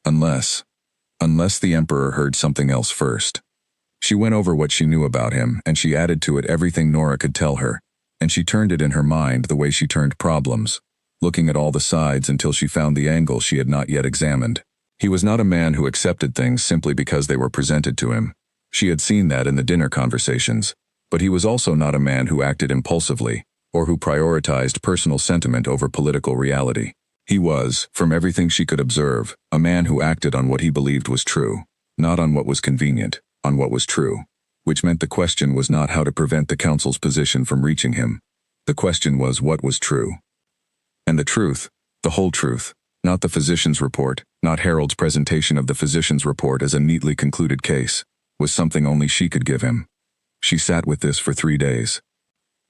Unless the Emperor heard something else first. She went over what she knew about him, and she added to it everything Nora could tell her, and she turned it in her mind the way she turned problems, looking at all the sides until she found the angle she had not yet examined. He was not a man who accepted things simply because they were presented to him. She had seen that in the dinner conversations. But he was also not a man who acted impulsively, or who prioritized personal sentiment over political reality. He was, from everything she could observe, a man who acted on what he believed was true, not on what was convenient, on what was true. Which meant the question was not how to prevent the council's position from reaching him. The question was what was true. And the truth, the whole truth, not the physician's report, not Harold's presentation of the physician's report as a neatly concluded case, was something only she could give him. She sat with this for 3 days.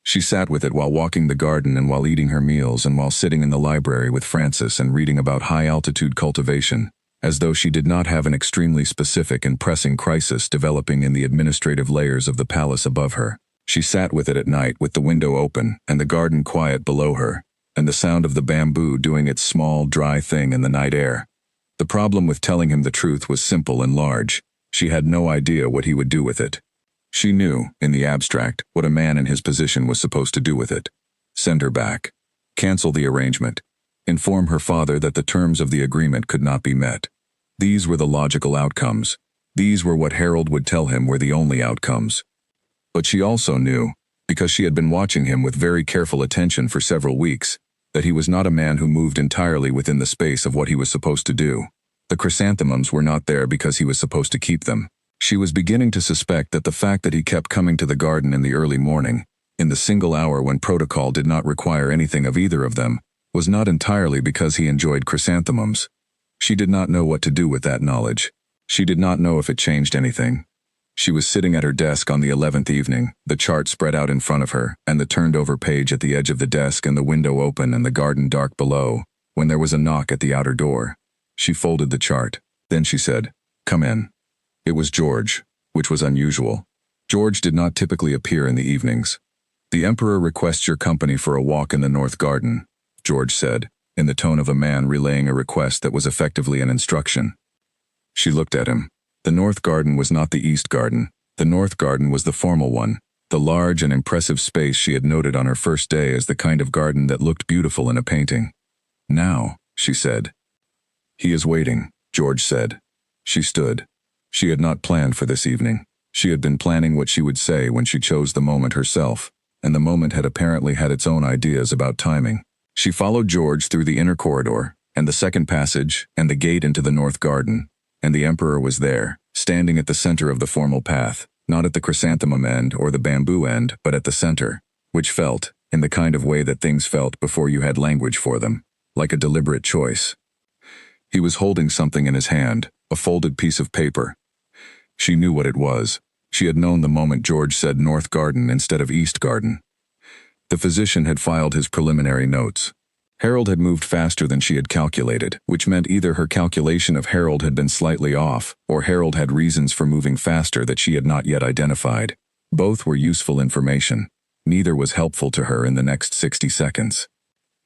She sat with it while walking the garden and while eating her meals and while sitting in the library with Francis and reading about high-altitude cultivation, as though she did not have an extremely specific and pressing crisis developing in the administrative layers of the palace above her. She sat with it at night with the window open and the garden quiet below her, and the sound of the bamboo doing its small, dry thing in the night air. The problem with telling him the truth was simple and large. She had no idea what he would do with it. She knew, in the abstract, what a man in his position was supposed to do with it. Send her back. Cancel the arrangement. Inform her father that the terms of the agreement could not be met. These were the logical outcomes. These were what Harold would tell him were the only outcomes. But she also knew, because she had been watching him with very careful attention for several weeks, that he was not a man who moved entirely within the space of what he was supposed to do. The chrysanthemums were not there because he was supposed to keep them. She was beginning to suspect that the fact that he kept coming to the garden in the early morning, in the single hour when protocol did not require anything of either of them, was not entirely because he enjoyed chrysanthemums. She did not know what to do with that knowledge. She did not know if it changed anything. She was sitting at her desk on the 11th evening, the chart spread out in front of her, and the turned-over page at the edge of the desk and the window open and the garden dark below, when there was a knock at the outer door. She folded the chart. Then she said, "Come in." It was George, which was unusual. George did not typically appear in the evenings. "The Emperor requests your company for a walk in the North Garden," George said, in the tone of a man relaying a request that was effectively an instruction. She looked at him. The North Garden was not the East Garden. The North Garden was the formal one, the large and impressive space she had noted on her first day as the kind of garden that looked beautiful in a painting. "Now," she said. "He is waiting," George said. She stood. She had not planned for this evening. She had been planning what she would say when she chose the moment herself, and the moment had apparently had its own ideas about timing. She followed George through the inner corridor, and the second passage, and the gate into the North Garden, and the Emperor was there, standing at the center of the formal path, not at the chrysanthemum end or the bamboo end, but at the center, which felt, in the kind of way that things felt before you had language for them, like a deliberate choice. He was holding something in his hand, a folded piece of paper. She knew what it was. She had known the moment George said North Garden instead of East Garden. The physician had filed his preliminary notes. Harold had moved faster than she had calculated, which meant either her calculation of Harold had been slightly off, or Harold had reasons for moving faster that she had not yet identified. Both were useful information. Neither was helpful to her in the next 60 seconds.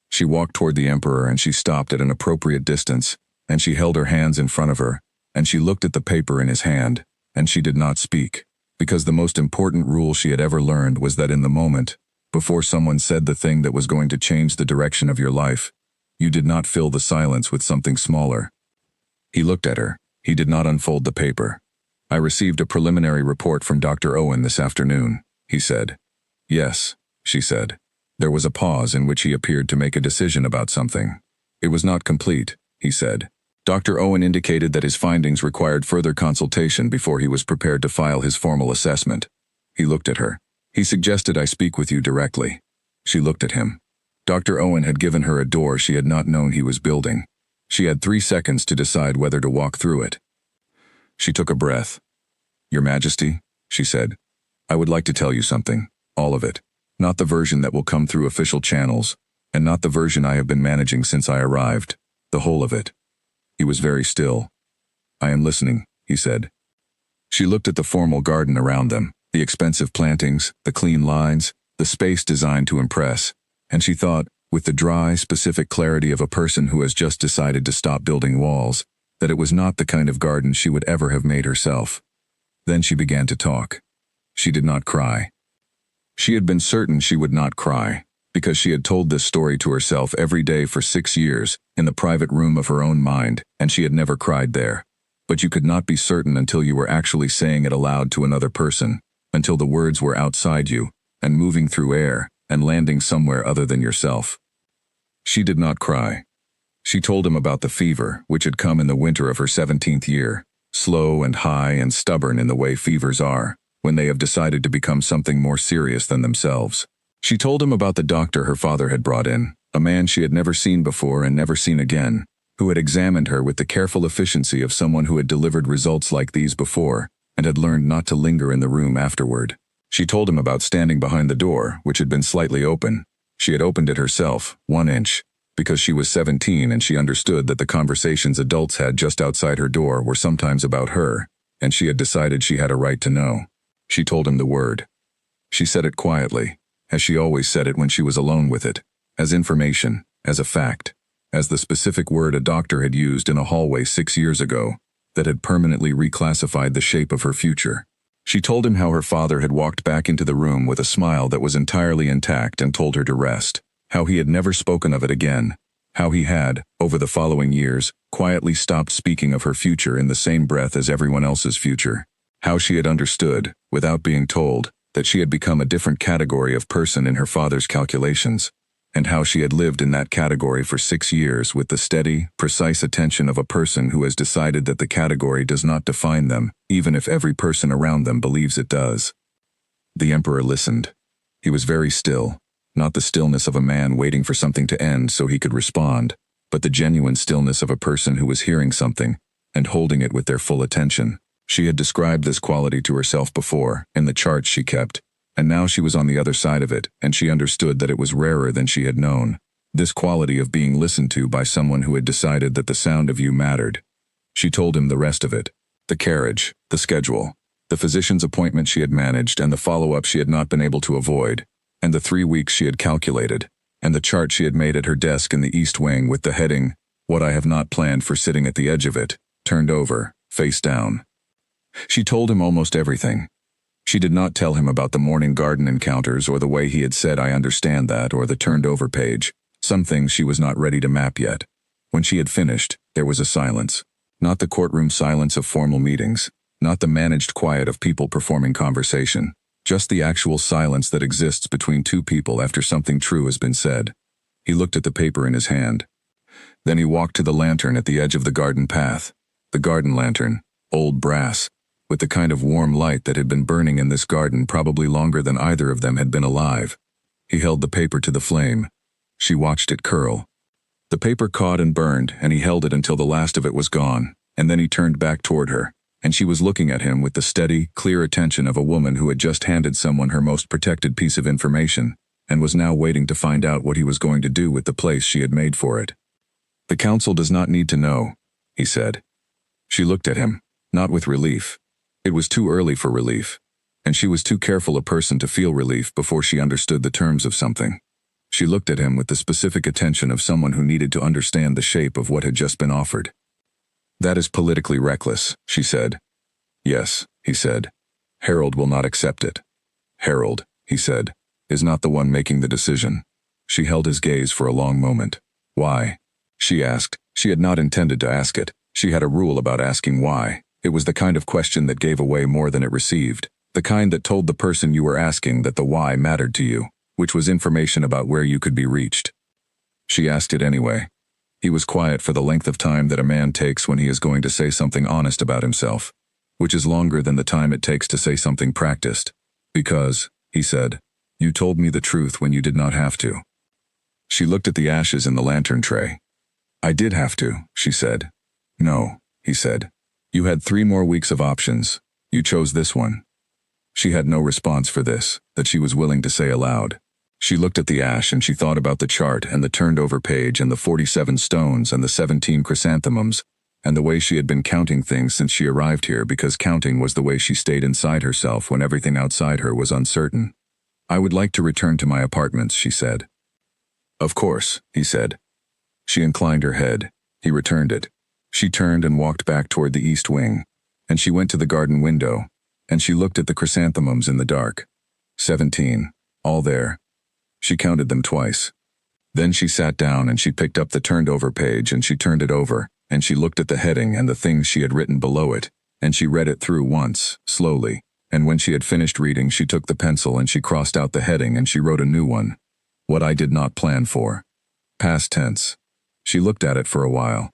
She walked toward the Emperor and she stopped at an appropriate distance, and she held her hands in front of her, and she looked at the paper in his hand, and she did not speak, because the most important rule she had ever learned was that in the moment, before someone said the thing that was going to change the direction of your life, you did not fill the silence with something smaller. He looked at her. He did not unfold the paper. "I received a preliminary report from Dr. Owen this afternoon," he said. "Yes," she said. There was a pause in which he appeared to make a decision about something. "It was not complete," he said. Dr. Owen indicated that his findings required further consultation before he was prepared to file his formal assessment. He looked at her. "He suggested I speak with you directly." She looked at him. Dr. Owen had given her a door she had not known he was building. She had 3 seconds to decide whether to walk through it. She took a breath. "Your Majesty," she said, "I would like to tell you something. All of it. Not the version that will come through official channels, and not the version I have been managing since I arrived. The whole of it." He was very still. "I am listening," he said. She looked at the formal garden around them, the expensive plantings, the clean lines, the space designed to impress, and she thought, with the dry, specific clarity of a person who has just decided to stop building walls, that it was not the kind of garden she would ever have made herself. Then she began to talk. She did not cry. She had been certain she would not cry, because she had told this story to herself every day for 6 years, in the private room of her own mind, and she had never cried there. But you could not be certain until you were actually saying it aloud to another person, until the words were outside you, and moving through air, and landing somewhere other than yourself. She did not cry. She told him about the fever, which had come in the winter of her 17th year, slow and high and stubborn in the way fevers are, when they have decided to become something more serious than themselves. She told him about the doctor her father had brought in, a man she had never seen before and never seen again, who had examined her with the careful efficiency of someone who had delivered results like these before, and had learned not to linger in the room afterward. She told him about standing behind the door, which had been slightly open. She had opened it herself, 1 inch, because she was 17 and she understood that the conversations adults had just outside her door were sometimes about her, and she had decided she had a right to know. She told him the word. She said it quietly, as she always said it when she was alone with it, as information, as a fact, as the specific word a doctor had used in a hallway 6 years ago, that had permanently reclassified the shape of her future. She told him how her father had walked back into the room with a smile that was entirely intact and told her to rest, how he had never spoken of it again, how he had, over the following years, quietly stopped speaking of her future in the same breath as everyone else's future, how she had understood, without being told, that she had become a different category of person in her father's calculations, and how she had lived in that category for 6 years with the steady, precise attention of a person who has decided that the category does not define them, even if every person around them believes it does. The Emperor listened. He was very still, not the stillness of a man waiting for something to end so he could respond, but the genuine stillness of a person who was hearing something and holding it with their full attention. She had described this quality to herself before, in the charts she kept, and now she was on the other side of it, and she understood that it was rarer than she had known. This quality of being listened to by someone who had decided that the sound of you mattered. She told him the rest of it. The carriage, the schedule, the physician's appointment she had managed, and the follow-up she had not been able to avoid, and the 3 weeks she had calculated, and the chart she had made at her desk in the East Wing with the heading, "What I have not planned for," sitting at the edge of it, turned over, face down. She told him almost everything. She did not tell him about the morning garden encounters or the way he had said "I understand that" or the turned-over page. Some things she was not ready to map yet. When she had finished, there was a silence. Not the courtroom silence of formal meetings, not the managed quiet of people performing conversation, just the actual silence that exists between two people after something true has been said. He looked at the paper in his hand. Then he walked to the lantern at the edge of the garden path. The garden lantern, old brass, with the kind of warm light that had been burning in this garden probably longer than either of them had been alive. He held the paper to the flame. She watched it curl. The paper caught and burned, and he held it until the last of it was gone, and then he turned back toward her, and she was looking at him with the steady, clear attention of a woman who had just handed someone her most protected piece of information, and was now waiting to find out what he was going to do with the place she had made for it. "The council does not need to know," he said. She looked at him, not with relief. It was too early for relief, and she was too careful a person to feel relief before she understood the terms of something. She looked at him with the specific attention of someone who needed to understand the shape of what had just been offered. "That is politically reckless," she said. "Yes," he said. "Harold will not accept it." "Harold," he said, "is not the one making the decision." She held his gaze for a long moment. "Why?" she asked. She had not intended to ask it. She had a rule about asking why. It was the kind of question that gave away more than it received, the kind that told the person you were asking that the why mattered to you, which was information about where you could be reached. She asked it anyway. He was quiet for the length of time that a man takes when he is going to say something honest about himself, which is longer than the time it takes to say something practiced. "Because," he said, "you told me the truth when you did not have to." She looked at the ashes in the lantern tray. "I did have to," she said. "No," he said. "You had 3 more weeks of options. You chose this one." She had no response for this, that she was willing to say aloud. She looked at the ash and she thought about the chart and the turned-over page and the 47 stones and the 17 chrysanthemums, and the way she had been counting things since she arrived here because counting was the way she stayed inside herself when everything outside her was uncertain. "I would like to return to my apartments," she said. "Of course," he said. She inclined her head. He returned it. She turned and walked back toward the East Wing, and she went to the garden window, and she looked at the chrysanthemums in the dark. 17, all there. She counted them twice. Then she sat down and she picked up the turned-over page and she turned it over, and she looked at the heading and the things she had written below it, and she read it through once, slowly, and when she had finished reading she took the pencil and she crossed out the heading and she wrote a new one. "What I did not plan for." Past tense. She looked at it for a while.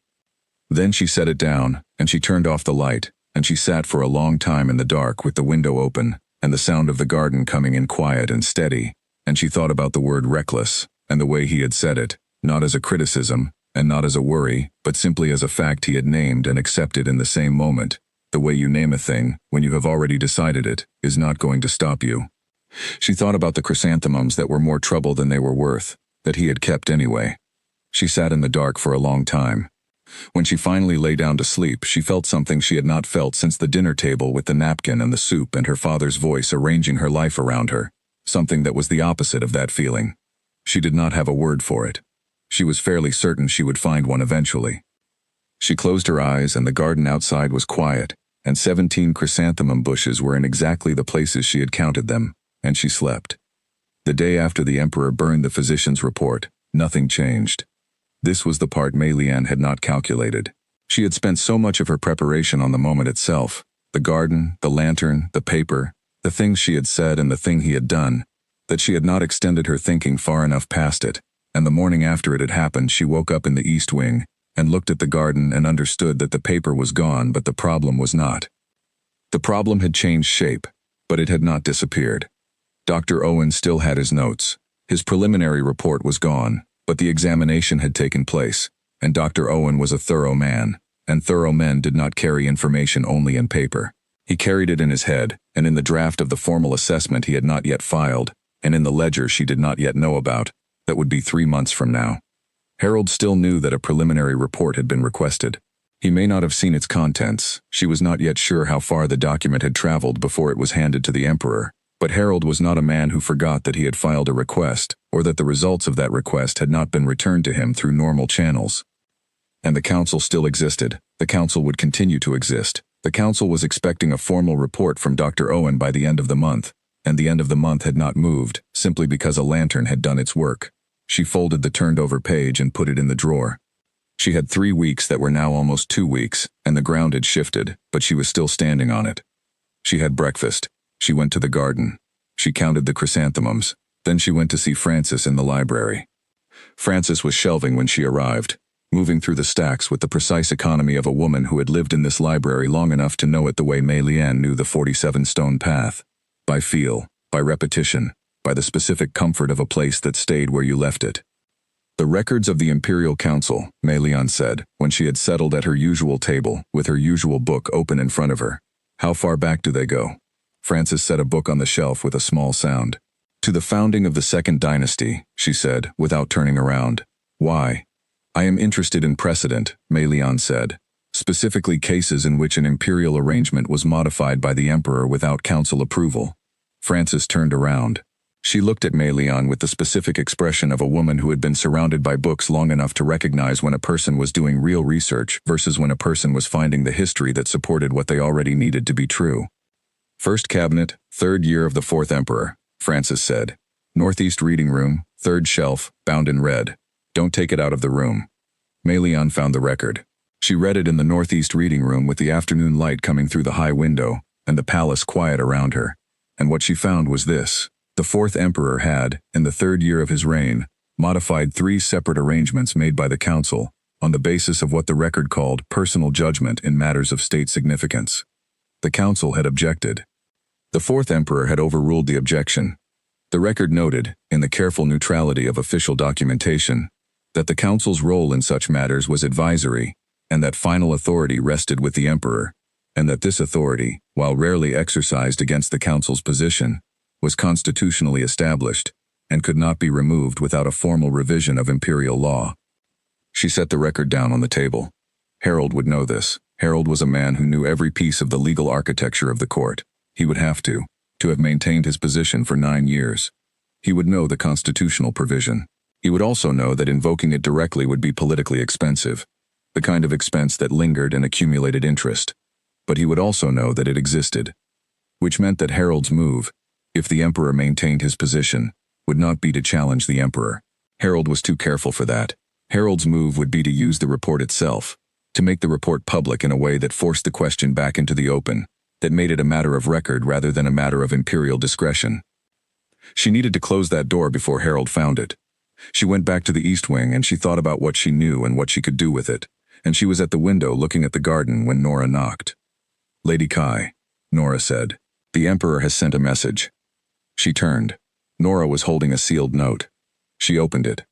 Then she set it down, and she turned off the light, and she sat for a long time in the dark with the window open, and the sound of the garden coming in quiet and steady, and she thought about the word reckless, and the way he had said it, not as a criticism, and not as a worry, but simply as a fact he had named and accepted in the same moment. The way you name a thing, when you have already decided it, is not going to stop you. She thought about the chrysanthemums that were more trouble than they were worth, that he had kept anyway. She sat in the dark for a long time. When she finally lay down to sleep, she felt something she had not felt since the dinner table with the napkin and the soup and her father's voice arranging her life around her, something that was the opposite of that feeling. She did not have a word for it. She was fairly certain she would find one eventually. She closed her eyes and the garden outside was quiet, and 17 chrysanthemum bushes were in exactly the places she had counted them, and she slept. The day after the Emperor burned the physician's report, nothing changed. This was the part Mei Lian had not calculated. She had spent so much of her preparation on the moment itself, the garden, the lantern, the paper, the things she had said and the thing he had done, that she had not extended her thinking far enough past it, and the morning after it had happened she woke up in the East Wing, and looked at the garden and understood that the paper was gone but the problem was not. The problem had changed shape, but it had not disappeared. Dr. Owen still had his notes. His preliminary report was gone, but the examination had taken place, and Dr. Owen was a thorough man, and thorough men did not carry information only in paper. He carried it in his head, and in the draft of the formal assessment he had not yet filed, and in the ledger she did not yet know about, that would be 3 months from now. Harold still knew that a preliminary report had been requested. He may not have seen its contents. She was not yet sure how far the document had traveled before it was handed to the Emperor, But Harold was not a man who forgot that he had filed a request, or that the results of that request had not been returned to him through normal channels. And the council still existed. The council would continue to exist. The council was expecting a formal report from Dr. Owen by the end of the month, and the end of the month had not moved, simply because a lantern had done its work. She folded the turned-over page and put it in the drawer. She had 3 weeks that were now almost 2 weeks, and the ground had shifted, but she was still standing on it. She had breakfast. She went to the garden. She counted the chrysanthemums. Then she went to see Francis in the library. Francis was shelving when she arrived, moving through the stacks with the precise economy of a woman who had lived in this library long enough to know it the way Mei Lian knew the 47-stone path. By feel, by repetition, by the specific comfort of a place that stayed where you left it. The records of the Imperial Council, Mei Lian said, when she had settled at her usual table, with her usual book open in front of her. How far back do they go? Francis set a book on the shelf with a small sound. To the founding of the Second Dynasty, she said, without turning around. Why? I am interested in precedent, Mei Lian said. Specifically cases in which an imperial arrangement was modified by the emperor without council approval. Francis turned around. She looked at Mei Lian with the specific expression of a woman who had been surrounded by books long enough to recognize when a person was doing real research versus when a person was finding the history that supported what they already needed to be true. First cabinet, 3rd year of the 4th emperor, Francis said. Northeast reading room, 3rd shelf, bound in red. Don't take it out of the room. Mei Lian found the record. She read it in the northeast reading room with the afternoon light coming through the high window, and the palace quiet around her. And what she found was this. The 4th emperor had, in the 3rd year of his reign, modified 3 separate arrangements made by the council, on the basis of what the record called personal judgment in matters of state significance. The council had objected. The 4th emperor had overruled the objection. The record noted, in the careful neutrality of official documentation, that the council's role in such matters was advisory, and that final authority rested with the emperor, and that this authority, while rarely exercised against the council's position, was constitutionally established, and could not be removed without a formal revision of imperial law. She set the record down on the table. Harold would know this. Harold was a man who knew every piece of the legal architecture of the court. He would have to have maintained his position for 9 years. He would know the constitutional provision. He would also know that invoking it directly would be politically expensive, the kind of expense that lingered and accumulated interest. But he would also know that it existed, which meant that Harold's move, if the emperor maintained his position, would not be to challenge the emperor. Harold was too careful for that. Harold's move would be to use the report itself, to make the report public in a way that forced the question back into the open, that made it a matter of record rather than a matter of imperial discretion. She needed to close that door before Harold found it. She went back to the east wing and she thought about what she knew and what she could do with it, and she was at the window looking at the garden when Nora knocked. Lady Kai, Nora said, the emperor has sent a message. She turned. Nora was holding a sealed note. She opened it.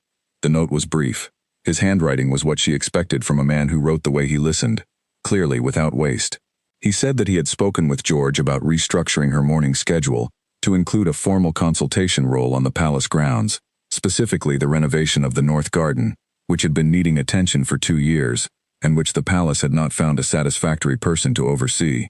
The note was brief. His handwriting was what she expected from a man who wrote the way he listened, clearly without waste. He said that he had spoken with George about restructuring her morning schedule to include a formal consultation role on the palace grounds, specifically the renovation of the North Garden, which had been needing attention for 2 years, and which the palace had not found a satisfactory person to oversee.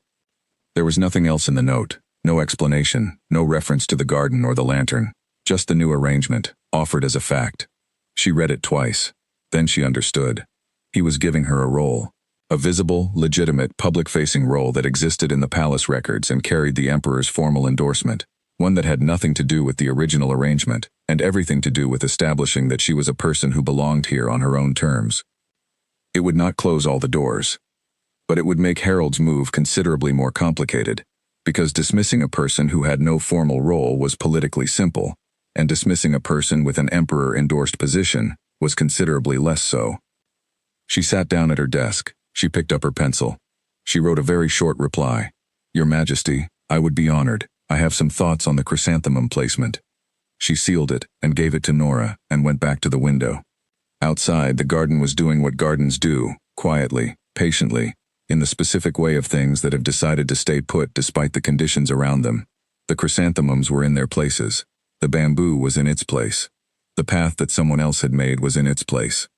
There was nothing else in the note. No explanation, no reference to the garden or the lantern, just the new arrangement, offered as a fact. She read it twice. Then she understood. He was giving her a role. A visible, legitimate, public-facing role that existed in the palace records and carried the emperor's formal endorsement, one that had nothing to do with the original arrangement, and everything to do with establishing that she was a person who belonged here on her own terms. It would not close all the doors. But it would make Harold's move considerably more complicated, because dismissing a person who had no formal role was politically simple, and dismissing a person with an emperor-endorsed position was considerably less so. She sat down at her desk. She picked up her pencil. She wrote a very short reply. Your Majesty, I would be honored. I have some thoughts on the chrysanthemum placement. She sealed it and gave it to Nora and went back to the window. Outside, the garden was doing what gardens do, quietly, patiently, in the specific way of things that have decided to stay put despite the conditions around them. The chrysanthemums were in their places. The bamboo was in its place. The path that someone else had made was in its place.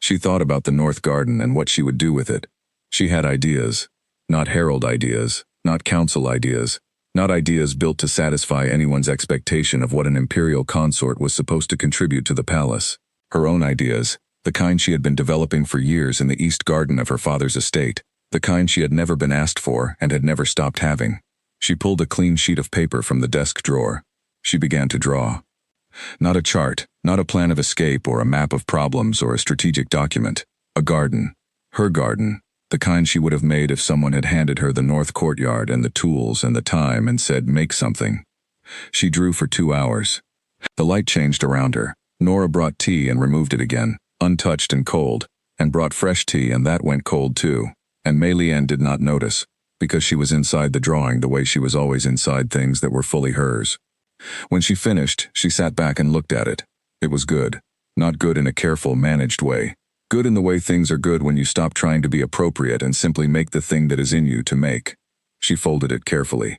She thought about the North Garden and what she would do with it. She had ideas. Not Harold ideas, not council ideas, Not ideas built to satisfy anyone's expectation of what an imperial consort was supposed to contribute to the palace. Her own ideas, the kind she had been developing for years in the east garden of her father's estate, the kind she had never been asked for and had never stopped having. She pulled a clean sheet of paper from the desk drawer. She began to draw. Not a chart, not a plan of escape or a map of problems or a strategic document. A garden. Her garden. The kind she would have made if someone had handed her the north courtyard and the tools and the time and said, make something. She drew for 2 hours. The light changed around her. Nora brought tea and removed it again, untouched and cold, and brought fresh tea and that went cold too. And Mei-Lian did not notice, because she was inside the drawing the way she was always inside things that were fully hers. When she finished, she sat back and looked at it. It was good. Not good in a careful, managed way. Good in the way things are good when you stop trying to be appropriate and simply make the thing that is in you to make. She folded it carefully.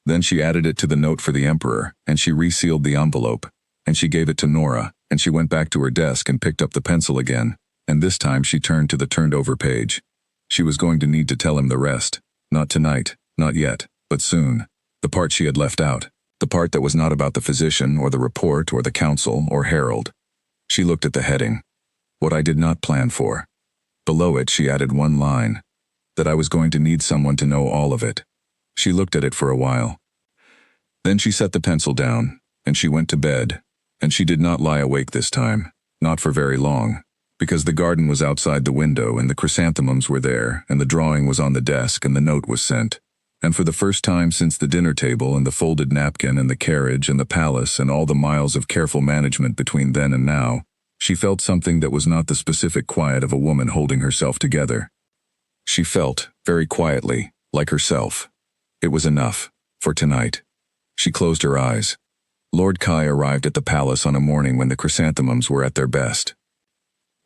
Then she added it to the note for the Emperor, and she resealed the envelope, and she gave it to Nora, and she went back to her desk and picked up the pencil again, and this time she turned to the turned-over page. She was going to need to tell him the rest. Not tonight, not yet, but soon. The part she had left out. The part that was not about the physician or the report or the council or Herald. She looked at the heading. What I did not plan for. Below it she added one line. That I was going to need someone to know all of it. She looked at it for a while. Then she set the pencil down, and she went to bed, and she did not lie awake this time, not for very long, because the garden was outside the window and the chrysanthemums were there and the drawing was on the desk and the note was sent. And for the first time since the dinner table and the folded napkin and the carriage and the palace and all the miles of careful management between then and now, she felt something that was not the specific quiet of a woman holding herself together. She felt, very quietly, like herself. It was enough, for tonight. She closed her eyes. Lord Kai arrived at the palace on a morning when the chrysanthemums were at their best.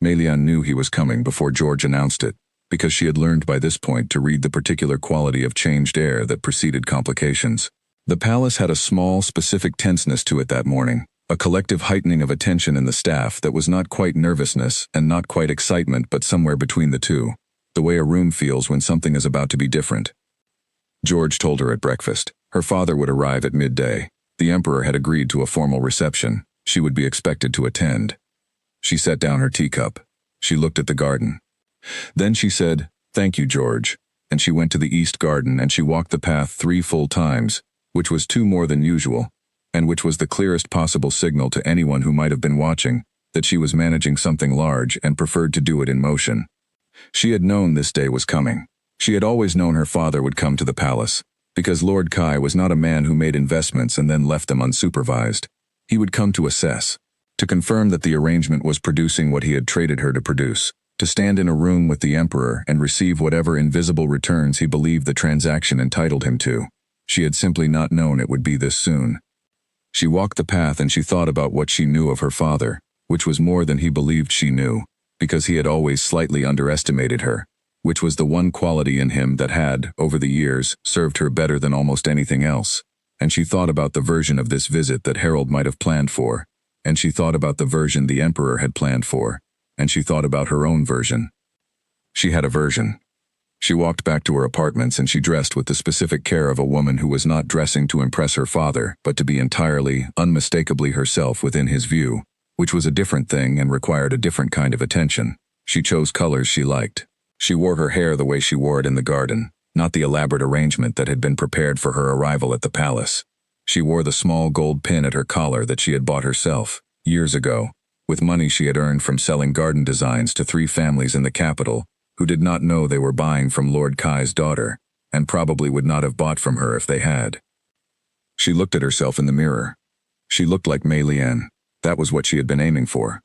Mei-Lian knew he was coming before George announced it, because she had learned by this point to read the particular quality of changed air that preceded complications. The palace had a small, specific tenseness to it that morning, a collective heightening of attention in the staff that was not quite nervousness and not quite excitement but somewhere between the two, the way a room feels when something is about to be different. George told her at breakfast. Her father would arrive at midday. The Emperor had agreed to a formal reception. She would be expected to attend. She set down her teacup. She looked at the garden. Then she said, "Thank you, George," and she went to the east garden and she walked the path 3 full times, which was 2 more than usual, and which was the clearest possible signal to anyone who might have been watching that she was managing something large and preferred to do it in motion. She had known this day was coming. She had always known her father would come to the palace, because Lord Kai was not a man who made investments and then left them unsupervised. He would come to assess, to confirm that the arrangement was producing what he had traded her to produce, to stand in a room with the Emperor and receive whatever invisible returns he believed the transaction entitled him to. She had simply not known it would be this soon. She walked the path and she thought about what she knew of her father, which was more than he believed she knew, because he had always slightly underestimated her, which was the one quality in him that had, over the years, served her better than almost anything else. And she thought about the version of this visit that Harold might have planned for, and she thought about the version the Emperor had planned for, and she thought about her own version. She had a version. She walked back to her apartments and she dressed with the specific care of a woman who was not dressing to impress her father, but to be entirely, unmistakably herself within his view, which was a different thing and required a different kind of attention. She chose colors she liked. She wore her hair the way she wore it in the garden, not the elaborate arrangement that had been prepared for her arrival at the palace. She wore the small gold pin at her collar that she had bought herself, years ago, with money she had earned from selling garden designs to 3 families in the capital, who did not know they were buying from Lord Kai's daughter, and probably would not have bought from her if they had. She looked at herself in the mirror. She looked like Mei-Lian. That was what she had been aiming for.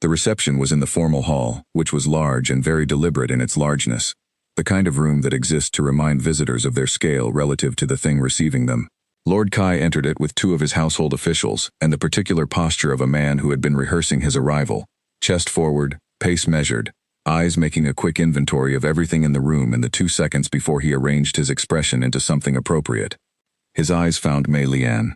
The reception was in the formal hall, which was large and very deliberate in its largeness, the kind of room that exists to remind visitors of their scale relative to the thing receiving them. Lord Kai entered it with 2 of his household officials and the particular posture of a man who had been rehearsing his arrival, chest forward, pace measured, eyes making a quick inventory of everything in the room in the 2 seconds before he arranged his expression into something appropriate. His eyes found Mei-Lian.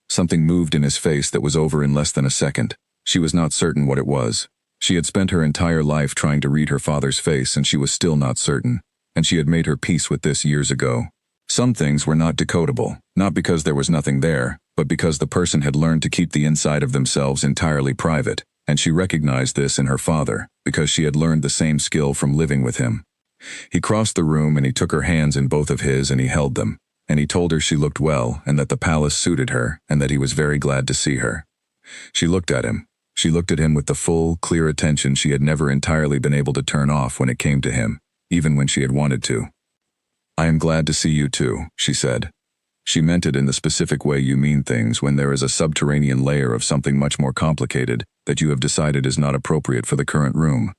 Something moved in his face that was over in less than a second. She was not certain what it was. She had spent her entire life trying to read her father's face and she was still not certain, and she had made her peace with this years ago. Some things were not decodable, not because there was nothing there, but because the person had learned to keep the inside of themselves entirely private, and she recognized this in her father, because she had learned the same skill from living with him. He crossed the room and he took her hands in both of his and he held them, and he told her she looked well and that the palace suited her and that he was very glad to see her. She looked at him. She looked at him with the full, clear attention she had never entirely been able to turn off when it came to him, even when she had wanted to. "I am glad to see you too," she said. She meant it in the specific way you mean things when there is a subterranean layer of something much more complicated that you have decided is not appropriate for the current room.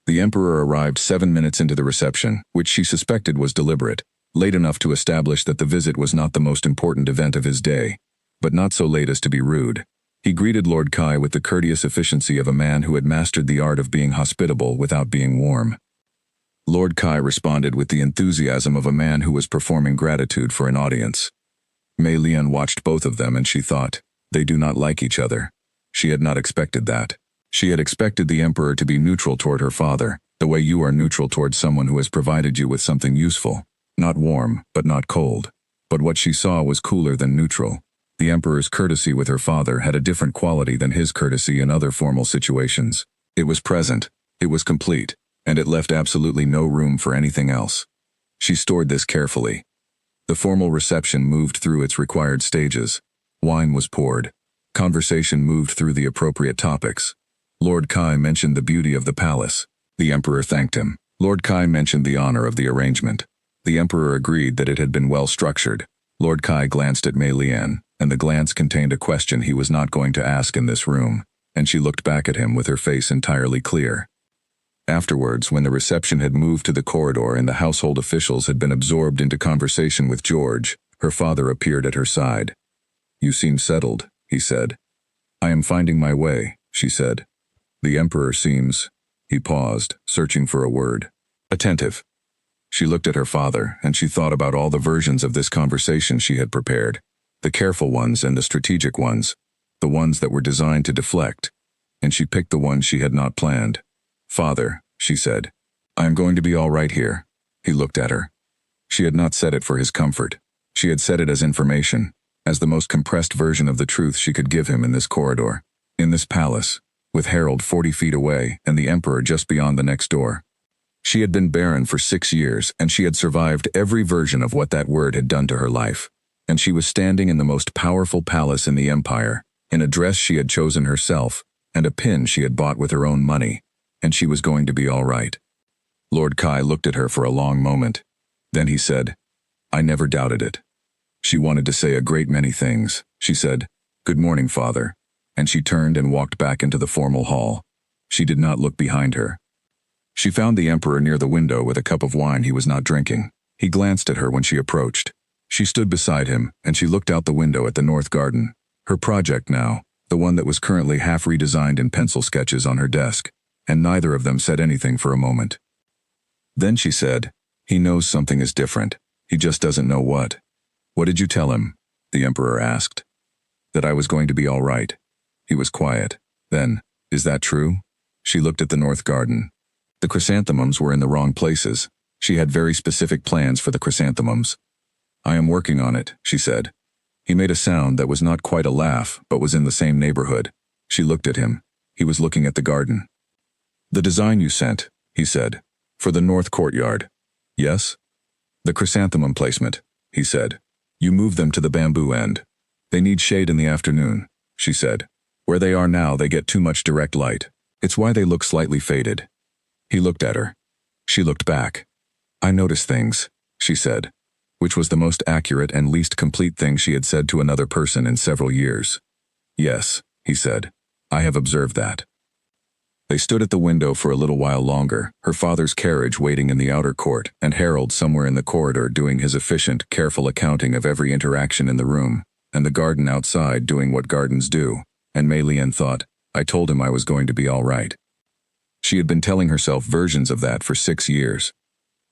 The emperor arrived 7 minutes into the reception, which she suspected was deliberate, late enough to establish that the visit was not the most important event of his day, but not so late as to be rude. He greeted Lord Kai with the courteous efficiency of a man who had mastered the art of being hospitable without being warm. Lord Kai responded with the enthusiasm of a man who was performing gratitude for an audience. Mei Lian watched both of them and she thought, they do not like each other. She had not expected that. She had expected the emperor to be neutral toward her father, the way you are neutral toward someone who has provided you with something useful. Not warm, but not cold. But what she saw was cooler than neutral. The emperor's courtesy with her father had a different quality than his courtesy in other formal situations. It was present, it was complete, and it left absolutely no room for anything else. She stored this carefully. The formal reception moved through its required stages. Wine was poured. Conversation moved through the appropriate topics. Lord Kai mentioned the beauty of the palace. The emperor thanked him. Lord Kai mentioned the honor of the arrangement. The emperor agreed that it had been well structured. Lord Kai glanced at Mei Lian, and the glance contained a question he was not going to ask in this room, and she looked back at him with her face entirely clear. Afterwards, when the reception had moved to the corridor and the household officials had been absorbed into conversation with George, her father appeared at her side. "You seem settled," he said. "I am finding my way," she said. "The emperor seems—" He paused, searching for a word. "Attentive." She looked at her father, and she thought about all the versions of this conversation she had prepared. The careful ones and the strategic ones, the ones that were designed to deflect, and she picked the ones she had not planned. "Father," she said, "I am going to be all right here." He looked at her. She had not said it for his comfort. She had said it as information, as the most compressed version of the truth she could give him in this corridor, in this palace, with Harold 40 feet away and the emperor just beyond the next door. She had been barren for 6 years, and she had survived every version of what that word had done to her life. And she was standing in the most powerful palace in the empire, in a dress she had chosen herself, and a pin she had bought with her own money, and she was going to be all right. Lord Kai looked at her for a long moment. Then he said, "I never doubted it." She wanted to say a great many things. She said, "Good morning, father," and she turned and walked back into the formal hall. She did not look behind her. She found the emperor near the window with a cup of wine he was not drinking. He glanced at her when she approached. She stood beside him, and she looked out the window at the north garden. Her project now, the one that was currently half redesigned in pencil sketches on her desk, and neither of them said anything for a moment. Then she said, "He knows something is different. He just doesn't know what." "What did you tell him?" the emperor asked. "That I was going to be all right." He was quiet. Then, "Is that true?" She looked at the north garden. The chrysanthemums were in the wrong places. She had very specific plans for the chrysanthemums. "I am working on it," she said. He made a sound that was not quite a laugh, but was in the same neighborhood. She looked at him. He was looking at the garden. "The design you sent," he said, "for the north courtyard." "Yes?" "The chrysanthemum placement," he said. "You moved them to the bamboo end. They need shade in the afternoon," she said. "Where they are now, they get too much direct light. It's why they look slightly faded." He looked at her. She looked back. "I notice things," she said, which was the most accurate and least complete thing she had said to another person in several years. "Yes," he said. "I have observed that." They stood at the window for a little while longer, her father's carriage waiting in the outer court, and Harold somewhere in the corridor doing his efficient, careful accounting of every interaction in the room, and the garden outside doing what gardens do, and Mei Lian thought, "I told him I was going to be all right." She had been telling herself versions of that for 6 years.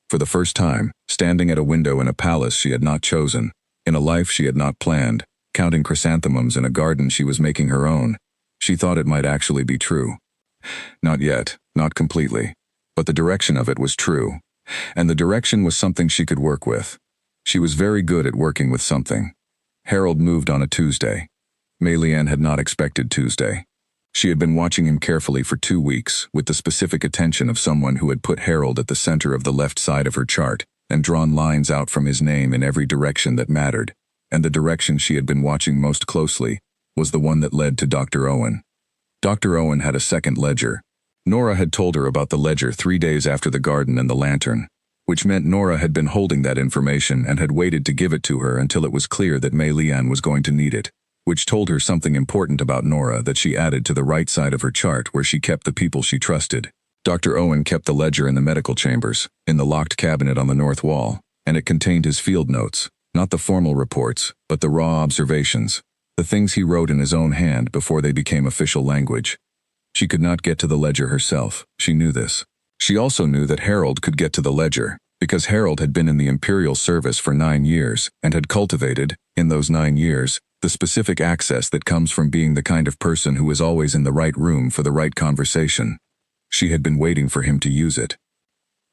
For the first time, standing at a window in a palace she had not chosen, in a life she had not planned, counting chrysanthemums in a garden she was making her own, she thought it might actually be true. Not yet, not completely, but the direction of it was true, and the direction was something she could work with. She was very good at working with something. Harold moved on a Tuesday. Mei-Lian had not expected Tuesday. She had been watching him carefully for 2 weeks, with the specific attention of someone who had put Harold at the center of the left side of her chart and drawn lines out from his name in every direction that mattered, and the direction she had been watching most closely was the one that led to Dr. Owen. Dr. Owen had a second ledger. Nora had told her about the ledger 3 days after the garden and the lantern, which meant Nora had been holding that information and had waited to give it to her until it was clear that Mei-Lian was going to need it, which told her something important about Nora that she added to the right side of her chart where she kept the people she trusted. Dr. Owen kept the ledger in the medical chambers, in the locked cabinet on the north wall, and it contained his field notes, not the formal reports, but the raw observations, the things he wrote in his own hand before they became official language. She could not get to the ledger herself, she knew this. She also knew that Harold could get to the ledger, because Harold had been in the Imperial service for 9 years and had cultivated, in those 9 years, the specific access that comes from being the kind of person who is always in the right room for the right conversation. She had been waiting for him to use it.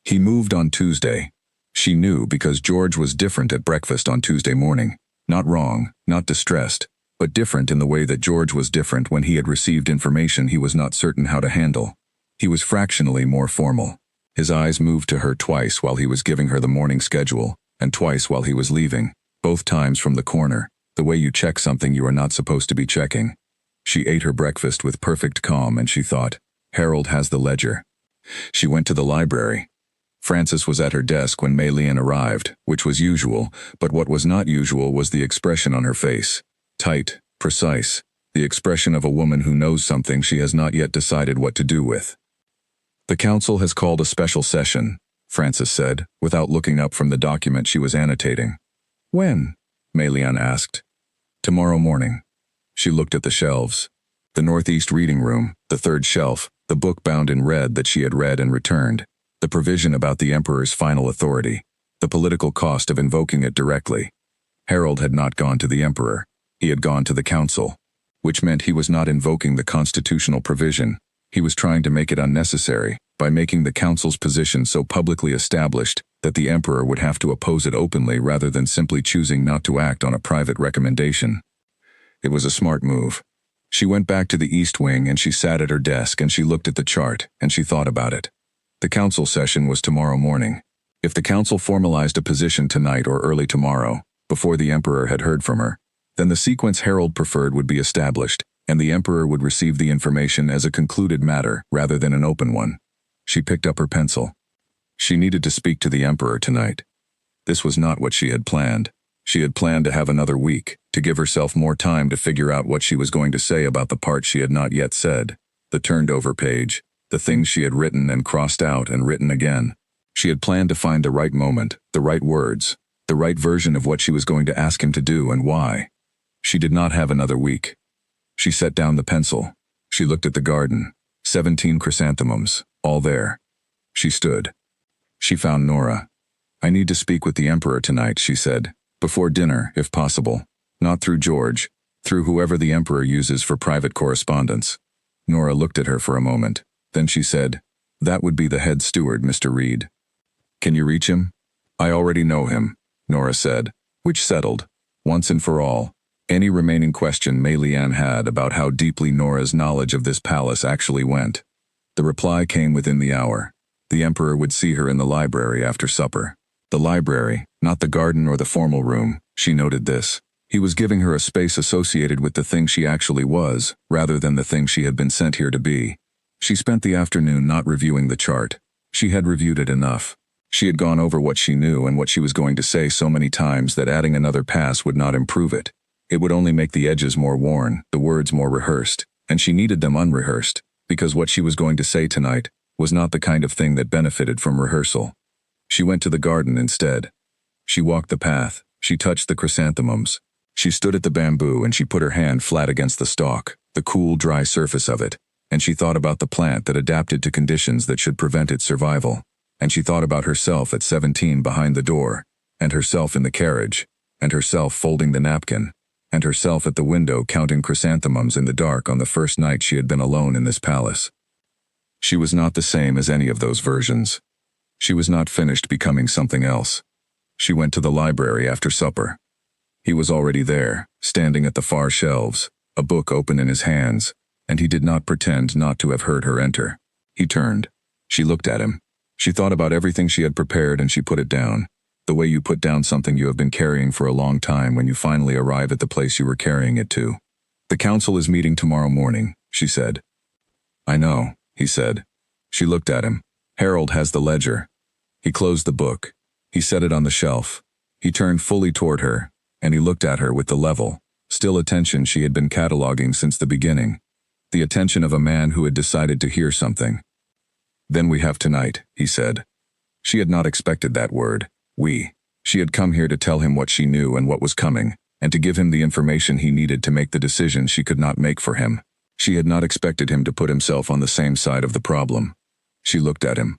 He moved on Tuesday. She knew because George was different at breakfast on Tuesday morning. Not wrong, not distressed, but different in the way that George was different when he had received information he was not certain how to handle. He was fractionally more formal. His eyes moved to her twice while he was giving her the morning schedule, and twice while he was leaving, both times from the corner, the way you check something you are not supposed to be checking. She ate her breakfast with perfect calm and she thought, Harold has the ledger. She went to the library. Frances was at her desk when Mei-Lian arrived, which was usual, but what was not usual was the expression on her face. Tight, precise, the expression of a woman who knows something she has not yet decided what to do with. The council has called a special session, Frances said, without looking up from the document she was annotating. When? Mei-Lian asked. Tomorrow morning. She looked at the shelves. The northeast reading room, the third shelf, the book bound in red that she had read and returned, the provision about the Emperor's final authority, the political cost of invoking it directly. Harold had not gone to the Emperor. He had gone to the council, which meant he was not invoking the constitutional provision. He was trying to make it unnecessary by making the council's position so publicly established that the Emperor would have to oppose it openly rather than simply choosing not to act on a private recommendation. It was a smart move. She went back to the East Wing and she sat at her desk and she looked at the chart and she thought about it. The council session was tomorrow morning. If the council formalized a position tonight or early tomorrow, before the Emperor had heard from her, then the sequence Harold preferred would be established, and the Emperor would receive the information as a concluded matter rather than an open one. She picked up her pencil. She needed to speak to the Emperor tonight. This was not what she had planned. She had planned to have another week, to give herself more time to figure out what she was going to say about the part she had not yet said, the turned-over page, the things she had written and crossed out and written again. She had planned to find the right moment, the right words, the right version of what she was going to ask him to do and why. She did not have another week. She set down the pencil. She looked at the garden. 17 chrysanthemums, all there. She stood. She found Nora. I need to speak with the Emperor tonight, she said. Before dinner, if possible. Not through George. Through whoever the Emperor uses for private correspondence. Nora looked at her for a moment. Then she said, That would be the head steward, Mr. Reed. Can you reach him? I already know him, Nora said, which settled, once and for all, any remaining question Mei-Lian had about how deeply Nora's knowledge of this palace actually went. The reply came within the hour. The Emperor would see her in the library after supper. The library, not the garden or the formal room, she noted this. He was giving her a space associated with the thing she actually was, rather than the thing she had been sent here to be. She spent the afternoon not reviewing the chart. She had reviewed it enough. She had gone over what she knew and what she was going to say so many times that adding another pass would not improve it. It would only make the edges more worn, the words more rehearsed, and she needed them unrehearsed, because what she was going to say tonight was not the kind of thing that benefited from rehearsal. She went to the garden instead. She walked the path. She touched the chrysanthemums. She stood at the bamboo and she put her hand flat against the stalk, the cool, dry surface of it, and she thought about the plant that adapted to conditions that should prevent its survival. And she thought about herself at 17 behind the door, and herself in the carriage, and herself folding the napkin, and herself at the window counting chrysanthemums in the dark on the first night she had been alone in this palace. She was not the same as any of those versions. She was not finished becoming something else. She went to the library after supper. He was already there, standing at the far shelves, a book open in his hands, and he did not pretend not to have heard her enter. He turned. She looked at him. She thought about everything she had prepared and she put it down. The way you put down something you have been carrying for a long time when you finally arrive at the place you were carrying it to. The council is meeting tomorrow morning, she said. I know, he said. She looked at him. Harold has the ledger. He closed the book. He set it on the shelf. He turned fully toward her, and he looked at her with the level, still attention she had been cataloging since the beginning. The attention of a man who had decided to hear something. Then we have tonight, he said. She had not expected that word, we. She had come here to tell him what she knew and what was coming, and to give him the information he needed to make the decision she could not make for him. She had not expected him to put himself on the same side of the problem. She looked at him.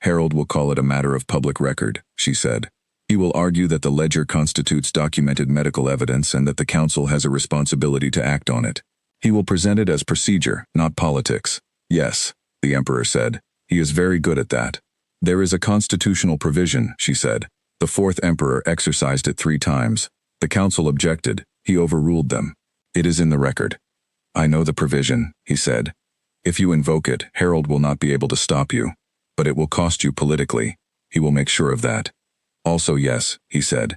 Harold will call it a matter of public record, she said. He will argue that the ledger constitutes documented medical evidence and that the council has a responsibility to act on it. He will present it as procedure, not politics. Yes, the emperor said. He is very good at that. There is a constitutional provision, she said. The fourth emperor exercised it 3 times. The council objected. He overruled them. It is in the record. I know the provision, he said. If you invoke it, Harold will not be able to stop you. But it will cost you politically. He will make sure of that. Also yes, he said.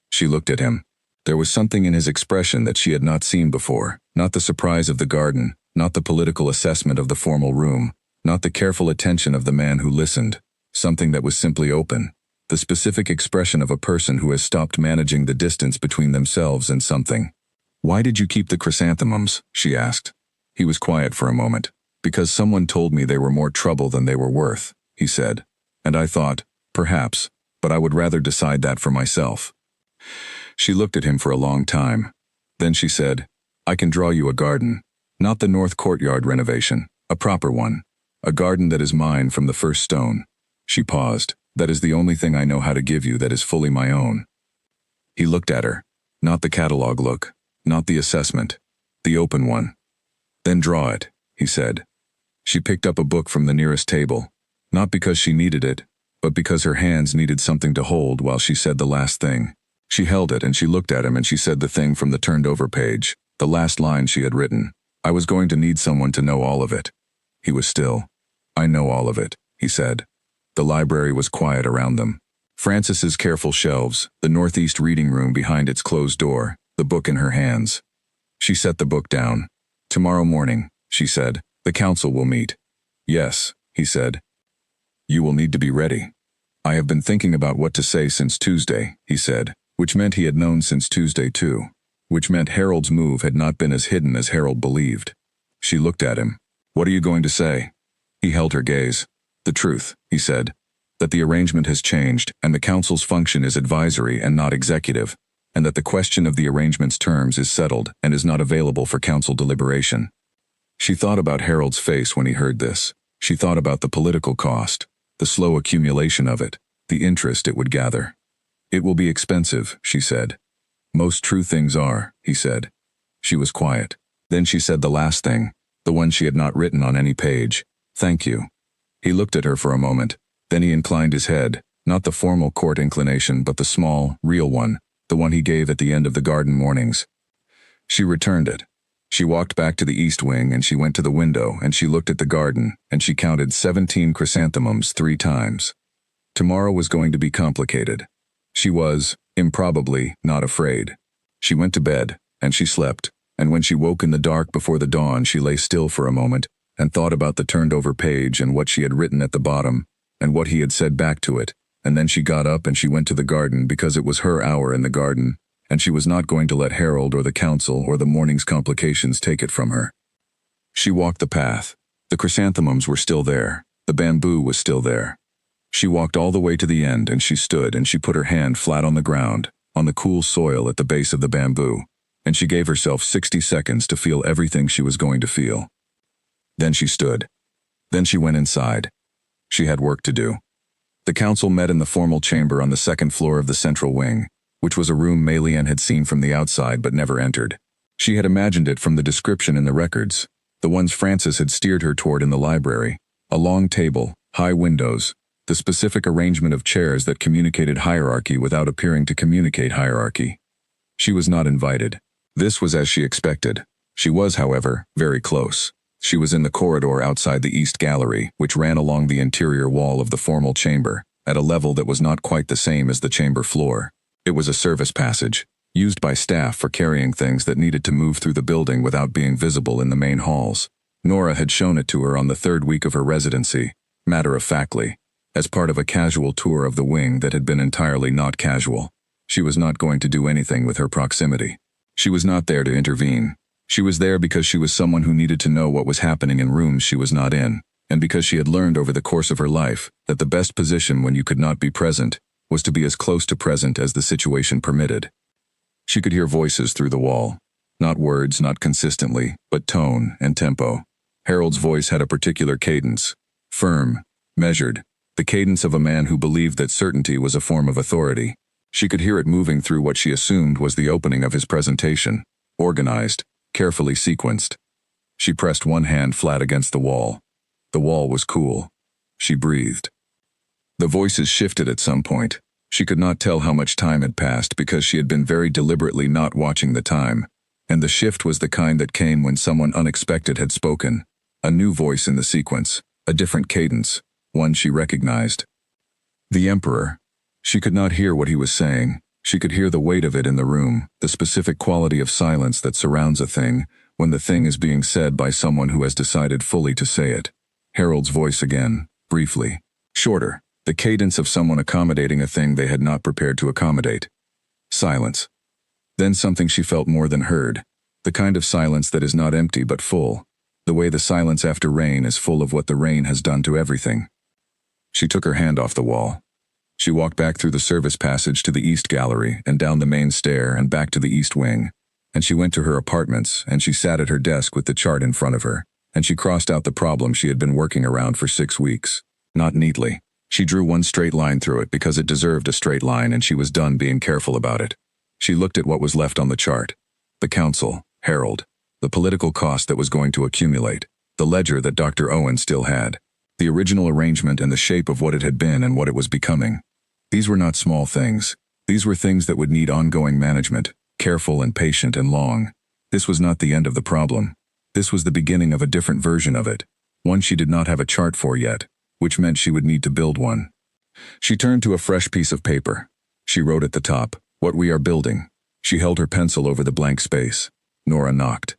She looked at him. There was something in his expression that she had not seen before, not the surprise of the garden, not the political assessment of the formal room, not the careful attention of the man who listened, something that was simply open, the specific expression of a person who has stopped managing the distance between themselves and something. Why did you keep the chrysanthemums? She asked. He was quiet for a moment. Because someone told me they were more trouble than they were worth, he said. And I thought, perhaps, but I would rather decide that for myself. She looked at him for a long time. Then she said, I can draw you a garden. Not the north courtyard renovation, a proper one. A garden that is mine from the first stone. She paused. That is the only thing I know how to give you that is fully my own. He looked at her. Not the catalog look. Not the assessment. The open one. Then draw it, he said. She picked up a book from the nearest table. Not because she needed it, but because her hands needed something to hold while she said the last thing. She held it and she looked at him and she said the thing from the turned-over page, the last line she had written. I was going to need someone to know all of it. He was still. I know all of it, he said. The library was quiet around them. Francis's careful shelves, the northeast reading room behind its closed door, the book in her hands. She set the book down. Tomorrow morning, she said, the council will meet. Yes, he said. You will need to be ready. I have been thinking about what to say since Tuesday, he said, which meant he had known since Tuesday too, which meant Harold's move had not been as hidden as Harold believed. She looked at him. What are you going to say? He held her gaze. The truth, he said, that the arrangement has changed and the council's function is advisory and not executive, and that the question of the arrangement's terms is settled and is not available for council deliberation. She thought about Harold's face when he heard this. She thought about the political cost, the slow accumulation of it, the interest it would gather. It will be expensive, she said. Most true things are, he said. She was quiet. Then she said the last thing, the one she had not written on any page. Thank you. He looked at her for a moment. Then he inclined his head, not the formal court inclination but the small, real one, the one he gave at the end of the garden mornings. She returned it. She walked back to the east wing and she went to the window and she looked at the garden and she counted 17 chrysanthemums 3 times. Tomorrow was going to be complicated. She was, improbably, not afraid. She went to bed and she slept, and when she woke in the dark before the dawn she lay still for a moment and thought about the turned-over page and what she had written at the bottom and what he had said back to it, and then she got up and she went to the garden because it was her hour in the garden, and she was not going to let Harold or the council or the morning's complications take it from her. She walked the path. The chrysanthemums were still there. The bamboo was still there. She walked all the way to the end and she stood and she put her hand flat on the ground, on the cool soil at the base of the bamboo, and she gave herself 60 seconds to feel everything she was going to feel. Then she stood. Then she went inside. She had work to do. The council met in the formal chamber on the 2nd floor of the central wing, which was a room Mei-Lian had seen from the outside but never entered. She had imagined it from the description in the records, the ones Francis had steered her toward in the library. A long table, high windows, The specific arrangement of chairs that communicated hierarchy without appearing to communicate hierarchy. She was not invited. This was as she expected. She was, however, very close. She was in the corridor outside the East Gallery, which ran along the interior wall of the formal chamber, at a level that was not quite the same as the chamber floor. It was a service passage, used by staff for carrying things that needed to move through the building without being visible in the main halls. Nora had shown it to her on the third week of her residency, matter-of-factly, as part of a casual tour of the wing that had been entirely not casual. She was not going to do anything with her proximity. She was not there to intervene. She was there because she was someone who needed to know what was happening in rooms she was not in, and because she had learned over the course of her life that the best position when you could not be present was to be as close to present as the situation permitted. She could hear voices through the wall. Not words, not consistently, but tone and tempo. Harold's voice had a particular cadence. Firm, measured, the cadence of a man who believed that certainty was a form of authority. She could hear it moving through what she assumed was the opening of his presentation. Organized, carefully sequenced. She pressed one hand flat against the wall. The wall was cool. She breathed. The voices shifted at some point. She could not tell how much time had passed because she had been very deliberately not watching the time, and the shift was the kind that came when someone unexpected had spoken. A new voice in the sequence, a different cadence, one she recognized. The Emperor. She could not hear what he was saying. She could hear the weight of it in the room, the specific quality of silence that surrounds a thing when the thing is being said by someone who has decided fully to say it. Harold's voice again, briefly. Shorter, the cadence of someone accommodating a thing they had not prepared to accommodate. Silence. Then something she felt more than heard, the kind of silence that is not empty but full, the way the silence after rain is full of what the rain has done to everything. She took her hand off the wall. She walked back through the service passage to the East Gallery and down the main stair and back to the East Wing, and she went to her apartments and she sat at her desk with the chart in front of her, and she crossed out the problem she had been working around for 6 weeks. Not neatly. She drew one straight line through it because it deserved a straight line and she was done being careful about it. She looked at what was left on the chart. The council, Harold, the political cost that was going to accumulate, the ledger that Dr. Owen still had, the original arrangement and the shape of what it had been and what it was becoming. These were not small things. These were things that would need ongoing management, careful and patient and long. This was not the end of the problem. This was the beginning of a different version of it, one she did not have a chart for yet, which meant she would need to build one. She turned to a fresh piece of paper. She wrote at the top, "What we are building." She held her pencil over the blank space. Nora knocked.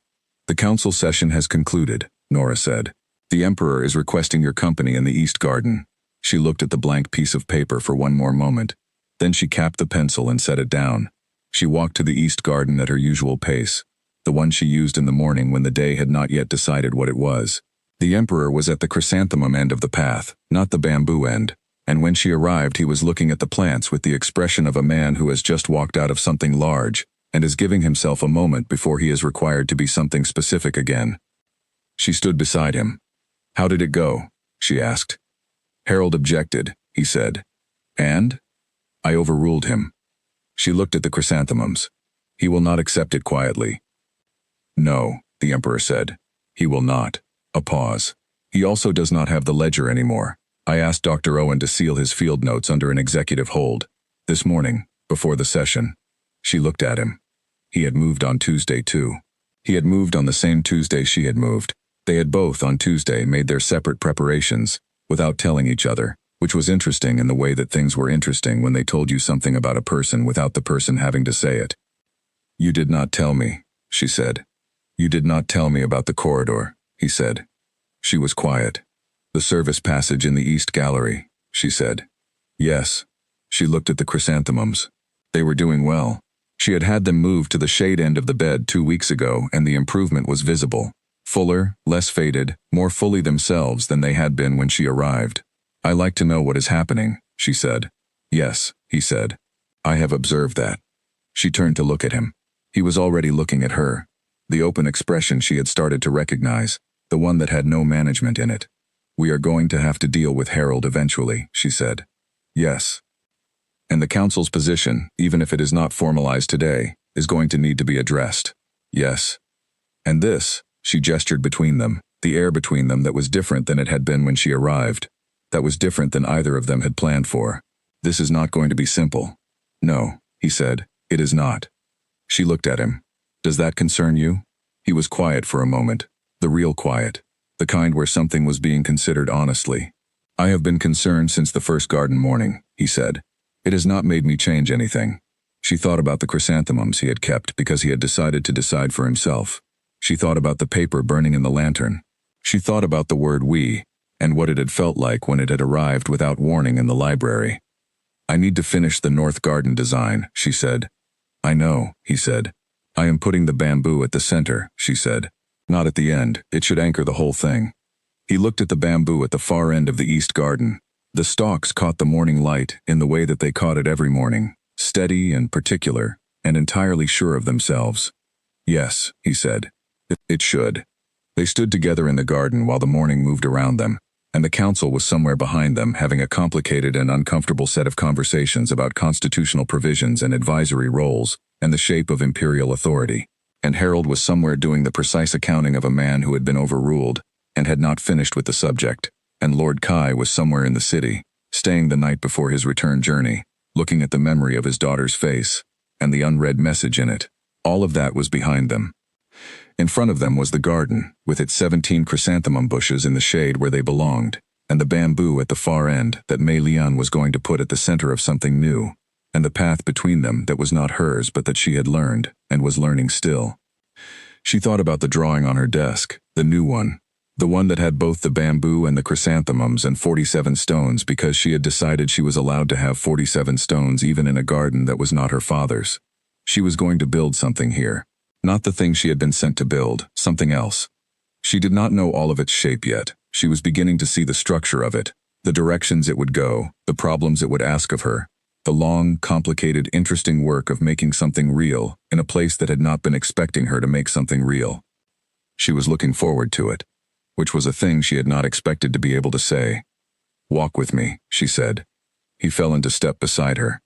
"The council session has concluded," Nora said. "The Emperor is requesting your company in the East Garden." She looked at the blank piece of paper for one more moment. Then she capped the pencil and set it down. She walked to the East Garden at her usual pace, the one she used in the morning when the day had not yet decided what it was. The Emperor was at the chrysanthemum end of the path, not the bamboo end, and when she arrived he was looking at the plants with the expression of a man who has just walked out of something large and is giving himself a moment before he is required to be something specific again. She stood beside him. "How did it go?" she asked. Harold objected, he said. "And?" "I overruled him." She looked at the chrysanthemums. "He will not accept it quietly." "No," the Emperor said. "He will not." A pause. "He also does not have the ledger anymore. I asked Dr. Owen to seal his field notes under an executive hold. This morning, before the session." She looked at him. He had moved on Tuesday too. He had moved on the same Tuesday she had moved. They had both, on Tuesday, made their separate preparations, without telling each other, which was interesting in the way that things were interesting when they told you something about a person without the person having to say it. "You did not tell me," she said. "You did not tell me about the corridor," he said. She was quiet. "The service passage in the East Gallery," she said. "Yes." She looked at the chrysanthemums. They were doing well. She had had them moved to the shade end of the bed 2 weeks ago, and the improvement was visible. Fuller, less faded, more fully themselves than they had been when she arrived. "I like to know what is happening," she said. "Yes," he said. "I have observed that." She turned to look at him. He was already looking at her. The open expression she had started to recognize, the one that had no management in it. "We are going to have to deal with Harold eventually," she said. "Yes. And the council's position, even if it is not formalized today, is going to need to be addressed." "Yes. And this," she gestured between them, the air between them that was different than it had been when she arrived. that was different than either of them had planned for. This is not going to be simple. No, he said, it is not. She looked at him. Does that concern you? He was quiet for a moment, the real quiet, the kind where something was being considered honestly. I have been concerned since the first garden morning, he said. It has not made me change anything. She thought about the chrysanthemums he had kept because he had decided to decide for himself. She thought about the paper burning in the lantern. She thought about the word we, and what it had felt like when it had arrived without warning in the library. I need to finish the north garden design, she said. I know, he said. I am putting the bamboo at the center, she said. Not at the end, it should anchor the whole thing. He looked at the bamboo at the far end of the east garden. The stalks caught the morning light in the way that they caught it every morning, steady and particular, and entirely sure of themselves. Yes, he said. It should. They stood together in the garden while the morning moved around them, and the council was somewhere behind them having a complicated and uncomfortable set of conversations about constitutional provisions and advisory roles and the shape of imperial authority. And Harold was somewhere doing the precise accounting of a man who had been overruled and had not finished with the subject, and Lord Kai was somewhere in the city, staying the night before his return journey, looking at the memory of his daughter's face and the unread message in it. All of that was behind them. In front of them was the garden, with its 17 chrysanthemum bushes in the shade where they belonged, and the bamboo at the far end that Mei Lian was going to put at the center of something new, and the path between them that was not hers but that she had learned, and was learning still. She thought about the drawing on her desk, the new one, the one that had both the bamboo and the chrysanthemums and 47 stones because she had decided she was allowed to have 47 stones even in a garden that was not her father's. She was going to build something here. Not the thing she had been sent to build, something else. She did not know all of its shape yet. She was beginning to see the structure of it, the directions it would go, the problems it would ask of her, the long, complicated, interesting work of making something real in a place that had not been expecting her to make something real. She was looking forward to it, which was a thing she had not expected to be able to say. Walk with me, she said. He fell into step beside her.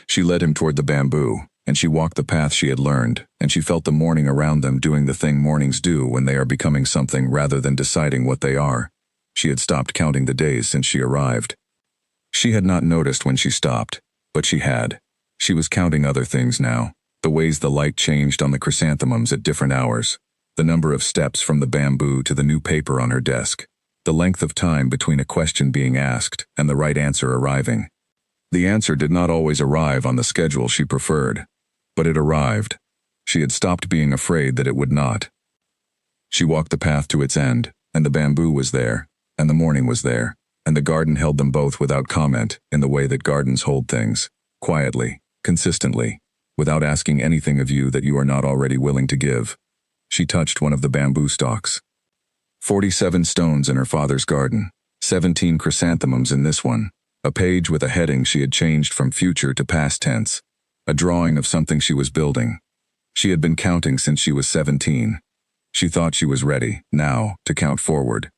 She led him toward the bamboo, and she walked the path she had learned, and she felt the morning around them doing the thing mornings do when they are becoming something rather than deciding what they are. She had stopped counting the days since she arrived. She had not noticed when she stopped, but she had. She was counting other things now, the ways the light changed on the chrysanthemums at different hours, the number of steps from the bamboo to the new paper on her desk, the length of time between a question being asked and the right answer arriving. The answer did not always arrive on the schedule she preferred, but it arrived. She had stopped being afraid that it would not. She walked the path to its end, and the bamboo was there, and the morning was there, and the garden held them both without comment in the way that gardens hold things, quietly, consistently, without asking anything of you that you are not already willing to give. She touched one of the bamboo stalks. 47 stones in her father's garden, 17 chrysanthemums in this one, a page with a heading she had changed from future to past tense, a drawing of something she was building. She had been counting since she was 17. She thought she was ready, now, to count forward,